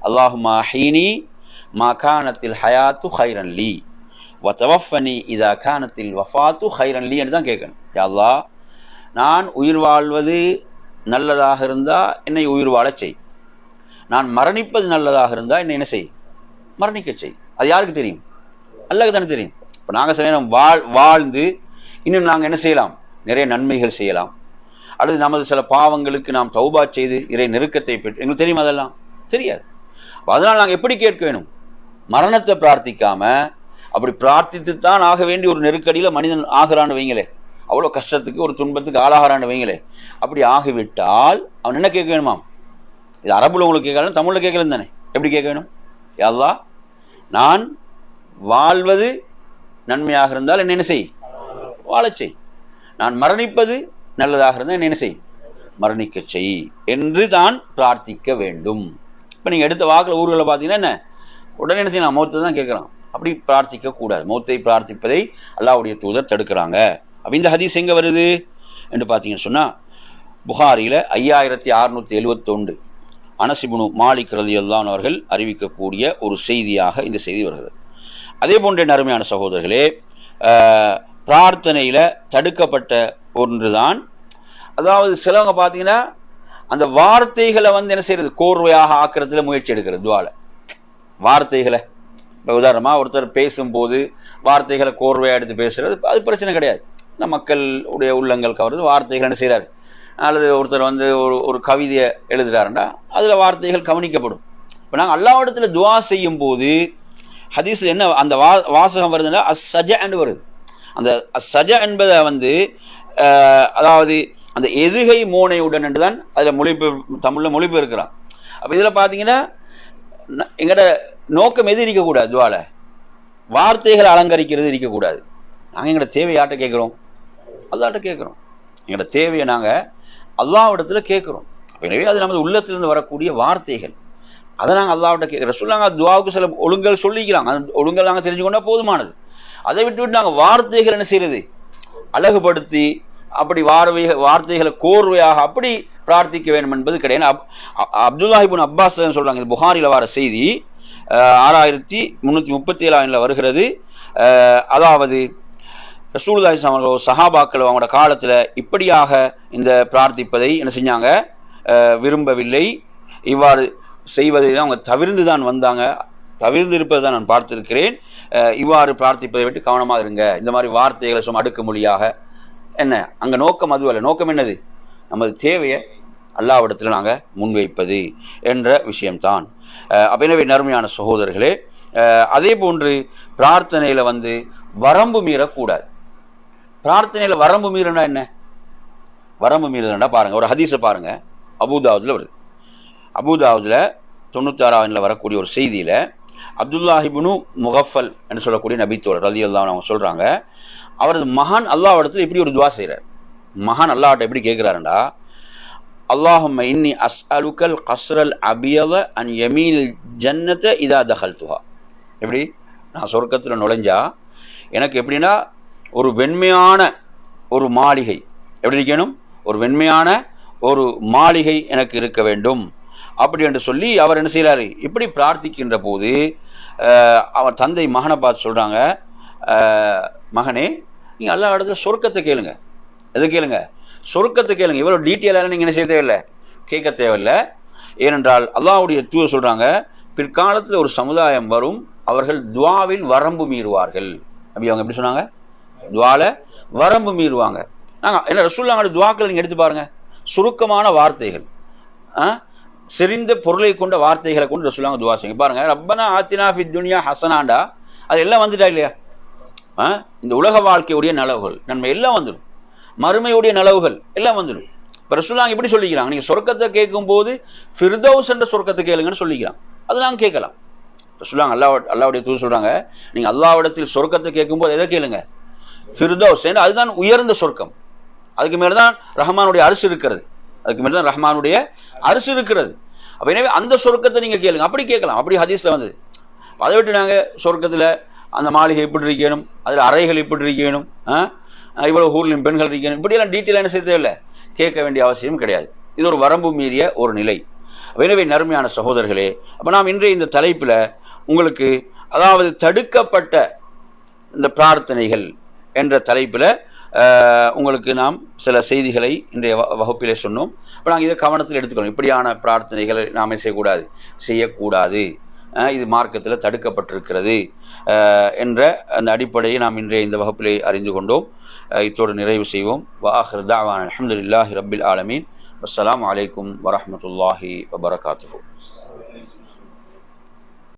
அல்லாஹும்ம ஹீனி மா கானத்தில் ஹயாத்து ஹைரன் லீ வ தவஃபனி இதா கானத்தில் வஃபாத்து ஹைரன் லீ என்று தான் கேட்கணும். யா அல்லாஹ், நான் உயிர் வாழ்வது நல்லதாக இருந்தால் என்னை உயிர் வாழச் செய், நான் மரணிப்பது நல்லதாக இருந்தால் என்னை என்ன செய், மரணிக்க செய். அது யாருக்கு தெரியும்? அல்லாஹ்க்கு தானே தெரியும். இப்போ நாங்கள் சில நேரம் வாழ்ந்து இன்னும் நாங்கள் என்ன செய்யலாம், நிறைய நன்மைகள் செய்யலாம், அல்லது நமது சில பாவங்களுக்கு நாம் தௌபா செய்து இறை நெருக்கத்தை பெற்று, எங்களுக்கு தெரியும் அதெல்லாம் தெரியாது. அதனால் நாங்கள் எப்படி கேட்க வேணும்? மரணத்தை பிரார்த்திக்காமல் அப்படி பிரார்த்தித்து தான் ஆக வேண்டிய ஒரு நெருக்கடியில் மனிதன் ஆகிறான்னு வைங்களே, அவ்வளோ கஷ்டத்துக்கு ஒரு துன்பத்துக்கு ஆளாகிறான்னு வைங்களே, அப்படி ஆகிவிட்டால் அவன் என்ன கேட்க வேணுமாம்? இது அரபுல உங்களுக்கு கேட்கலாம், தமிழில் கேட்கலாம் தானே. எப்படி கேட்க வேணும்? யா அல்லாஹ், நான் வாழ்வது நன்மையாக இருந்தால் என்ன செய், வாழச் செய், நான் மரணிப்பது நல்லதாக இருந்தால் என்ன செய், மரணிக்க செய் என்று தான் பிரார்த்திக்க வேண்டும். இப்போ நீங்கள் எடுத்த வாக்கில் ஊர்களை பார்த்தீங்கன்னா என்ன, உடனே என்ன செய்யலாம், மௌத்தை தான் கேட்குறான். அப்படி பிரார்த்திக்கக்கூடாது. மௌத்தை பிரார்த்திப்பதை அல்லாஹ்வுடைய தூதர் தடுக்கிறாங்க. அப்போ இந்த ஹதீஸ் எங்கே வருது என்று பார்த்தீங்கன்னு சொன்னால் புகாரியில் 5671 அனஸ் இப்னு மாலிக் ரலியல்லாஹு அன்ஹு அவர்கள் அறிவிக்கக்கூடிய ஒரு செய்தியாக இந்த செய்தி வருகிறது. அதே போன்ற அருமையான சகோதரர்களே, பிரார்த்தனையில் தடுக்கப்பட்ட ஒன்று தான், அதாவது சிலவங்க பார்த்தீங்கன்னா அந்த வார்த்தைகளை வந்து என்ன செய்கிறது, கோர்வையாக ஆக்கிறதுல முயற்சி எடுக்கிறது. துவால வார்த்தைகளை, இப்போ உதாரணமாக ஒருத்தர் பேசும்போது வார்த்தைகளை கோர்வையாக எடுத்து பேசுகிறது, அது பிரச்சனை கிடையாது. நம்ம மக்கள் உடைய உள்ளங்கள் கவர்றது வார்த்தைகள் என்ன செய்கிறார், அல்லது ஒருத்தர் வந்து ஒரு கவிதையை எழுதுகிறாருண்டா அதில் வார்த்தைகள் கவனிக்கப்படும். இப்போ நாங்கள் அல்லாஹ்விடத்தில் துவா செய்யும் போது ஹதீஸ் என்ன அந்த வாசகம் வருதுன்னா அஸ்ஸஜ என்று வருது. அந்த அஸ்ஸஜ என்பதை வந்து அதாவது அந்த எதுகை மோனையுடன் என்று தான் அதில் தமிழில் மொழிபெயர்க்கிறான். அப்போ இதில் பார்த்தீங்கன்னா எங்களோட நோக்கம் எது இருக்கக்கூடாது, துவால வார்த்தைகளை அலங்கரிக்கிறது இருக்கக்கூடாது. நாங்கள் எங்களோட தேவையை யார்கிட்ட கேட்குறோம்? அல்லாஹ்ட்ட கேட்குறோம். எங்களோட தேவையை நாங்கள் அல்லாஹ்விடத்தில் கேட்குறோம். எனவே அது நமது உள்ளத்திலிருந்து வரக்கூடிய வார்த்தைகள், அதை நாங்கள் அல்லாஹ்விட்ட கேட்குறோம். ரசூலுல்லாஹ் துவாவுக்கு சில ஒழுங்கல் சொல்லிக்கிறாங்க, அந்த ஒழுங்கல் நாங்கள் தெரிஞ்சுக்கொண்டா போதுமானது. அதை விட்டு நாங்கள் வார்த்தைகள் என்ன செய்கிறது, அழகுபடுத்தி அப்படி வார்த்தைகளை கோர்வையாக அப்படி பிரார்த்திக்க வேண்டும் என்பது கிடையாது. அப்துல்லாஹ் இப்னு அப்பாஸ் சொல்கிறாங்க, இது புகாரில் வர செய்தி 6337 வருகிறது. அதாவது ரசூலுல்லாஹி ஸல்லல்லாஹு அலைஹி வஸல்லம் சஹாபாக்கள் அவங்களோட காலத்தில் இப்படியாக இந்த பிரார்த்திப்பதை என்ன செஞ்சாங்க, விரும்பவில்லை. இவ்வாறு செய்வதை அவங்க தவிர்ந்து தான் வந்தாங்க, தவிர்ந்து இருப்பதை தான் நான் பார்த்திருக்கிறேன். இவ்வாறு பிரார்த்திப்பதை விட்டு கவனமாக இருங்க. இந்த மாதிரி வார்த்தைகளை சும்மா அடுக்கு மொழியாக என்ன, அங்கே நோக்கம் அதுவல்ல. நோக்கம் என்னது, நமது தேவையை அல்லாஹ்விடத்தில் நாங்கள் முன்வைப்பது என்ற விஷயம்தான். அப்போ எனவே நறுமையான சகோதரர்களே, அதே போன்று பிரார்த்தனையில் வந்து வரம்பு மீறக்கூடாது. பிரார்த்தனையில் வரம்பு மீறினா என்ன, வரம்பு மீறுதுன்னா பாருங்கள், ஒரு ஹதீஸை பாருங்கள், அபூதாவுதில் வருது. அபூதாவுதில் 96 வரக்கூடிய ஒரு செய்தியில் அப்துல்லாஹ் இப்னு முகஃபல் என்று சொல்லக்கூடிய நபித்தோழர் ரலியல்லாஹு அன்ஹு அவங்க சொல்கிறாங்க, அவரது மகான் அல்லாஹ்விடத்தில் இப்படி ஒரு துவா செய்கிறார். மகான் அல்லாஹ்ட்ட எப்படி கேட்குறாருண்டா, அல்லாஹும்ம இன்னி அஸ்அலுக்கல் கஸ்ரல் அபியத அன் யமீல் ஜன்னத இதா தஹல்துஹா. எப்படி, நான் சொர்க்கத்தில் நுழைஞ்சா எனக்கு எப்படின்னா ஒரு வெண்மையான ஒரு மாளிகை, எப்படி இருக்கணும், ஒரு வெண்மையான ஒரு மாளிகை எனக்கு இருக்க வேண்டும் அப்படி என்று சொல்லி அவர் என்ன செய்கிறாரு, இப்படி பிரார்த்திக்கின்ற போது அவர் தந்தை மகனை பார்த்து சொல்கிறாங்க, மகனே நீங்கள் எல்லா இடத்துல சொர்க்கத்தை கேளுங்க. எது கேளுங்க? சொர்க்கத்தை கேளுங்க. இவ்வளோ டீட்டெயிலாக நீங்கள் என்ன செய்ய தேவையில்லை, கேட்க தேவையில்லை. ஏனென்றால் அல்லாஹ்வுடைய தூதர் சொல்கிறாங்க, பிற்காலத்தில் ஒரு சமுதாயம் வரும், அவர்கள் துவாவில் வரம்பு மீறுவார்கள். அப்படி அவங்க எப்படி சொன்னாங்க? துவால வரம்பு மீறுவாங்க. நாங்கள் என்ன ரசூலுல்லாஹ்வுடைய துவாக்களை நீங்கள் எடுத்து பாருங்கள், சுருக்கமான வார்த்தைகள், செறிந்த பொருளை கொண்ட வார்த்தைகளை கொண்டு ரசூலுல்லாஹ் துவா செய்யுங்க. பாருங்கள், ரப்பனா ஆத்தினா ஃபித் துன்யா ஹசனாண்டா, அது எல்லாம் வந்துட்டா இல்லையா? இந்த உலக வாழ்க்கையுடைய நலவுகள், நன்மை எல்லாம் வந்துடும், மறுமையுடைய நலவுகள் எல்லாம் வந்துடும். இப்போ ரசூலுல்லாஹ் எப்படி சொல்லிக்கிறாங்க? நீங்கள் சொர்க்கத்தை கேட்கும்போது ஃபிர்தௌஸ் என்ற சொர்க்கத்தை கேளுங்கன்னு சொல்லிக்கிறான். அது நாங்கள் கேட்கலாம். ரசூலுல்லாஹ் அல்லாஹ்வுடைய தூதர் சொல்கிறாங்க, நீங்கள் அல்லாஹ்விடத்தில் சொர்க்கத்தை கேட்கும்போது எதை கேளுங்க? ஃபிர்தௌஸ், ஏன்னா அதுதான் உயர்ந்த சொர்க்கம். அதுக்கு மேலே தான் ரஹ்மானுடைய அரிசி இருக்கிறது. அதுக்கு மேலே தான் ரஹ்மானுடைய அரிசி இருக்கிறது. அப்போ எனவே அந்த சொர்க்கத்தை நீங்கள் கேளுங்க. அப்படி கேட்கலாம். அப்படி ஹதீஸில் வந்தது. அதை விட்டு நாங்கள் சொர்க்கத்தில் அந்த மாளிகை எப்படி இருக்கணும், அதில் அறைகள் எப்படி இருக்கணும், இவ்வளோ ஊர்லையும் பெண்கள் இருக்கணும், இப்படியெல்லாம் டீட்டெயிலாக என்ன செய்ய இல்லை, கேட்க வேண்டிய அவசியம் கிடையாது. இது ஒரு வரம்பு மீறிய ஒரு நிலை. எனவே நறுமையான சகோதரர்களே, அப்போ நாம் இன்றைய இந்த தலைப்பில் உங்களுக்கு அதாவது தடுக்கப்பட்ட இந்த பிரார்த்தனைகள் என்ற தலைப்பில் உங்களுக்கு நாம் சில செய்திகளை இன்றைய வகுப்பிலே சொன்னோம். இப்போ நாங்கள் இதை கவனத்தில் எடுத்துக்கணும். இப்படியான பிரார்த்தனைகளை நாம் செய்யக்கூடாது, இது மார்க்கத்தில் தடுக்கப்பட்டிருக்கிறது என்ற அந்த அடிப்படையை நாம் இன்றைய இந்த வகுப்பிலே அறிந்து கொண்டோம். இத்தோடு நிறைவு செய்வோம். வஆகிரு தஅவானா அல்ஹம்துலில்லாஹி ரப்பில் ஆலமீன். அஸ்ஸலாமு அலைக்கும் வரஹ்மத்துல்லாஹி வபரகாத்துஹு.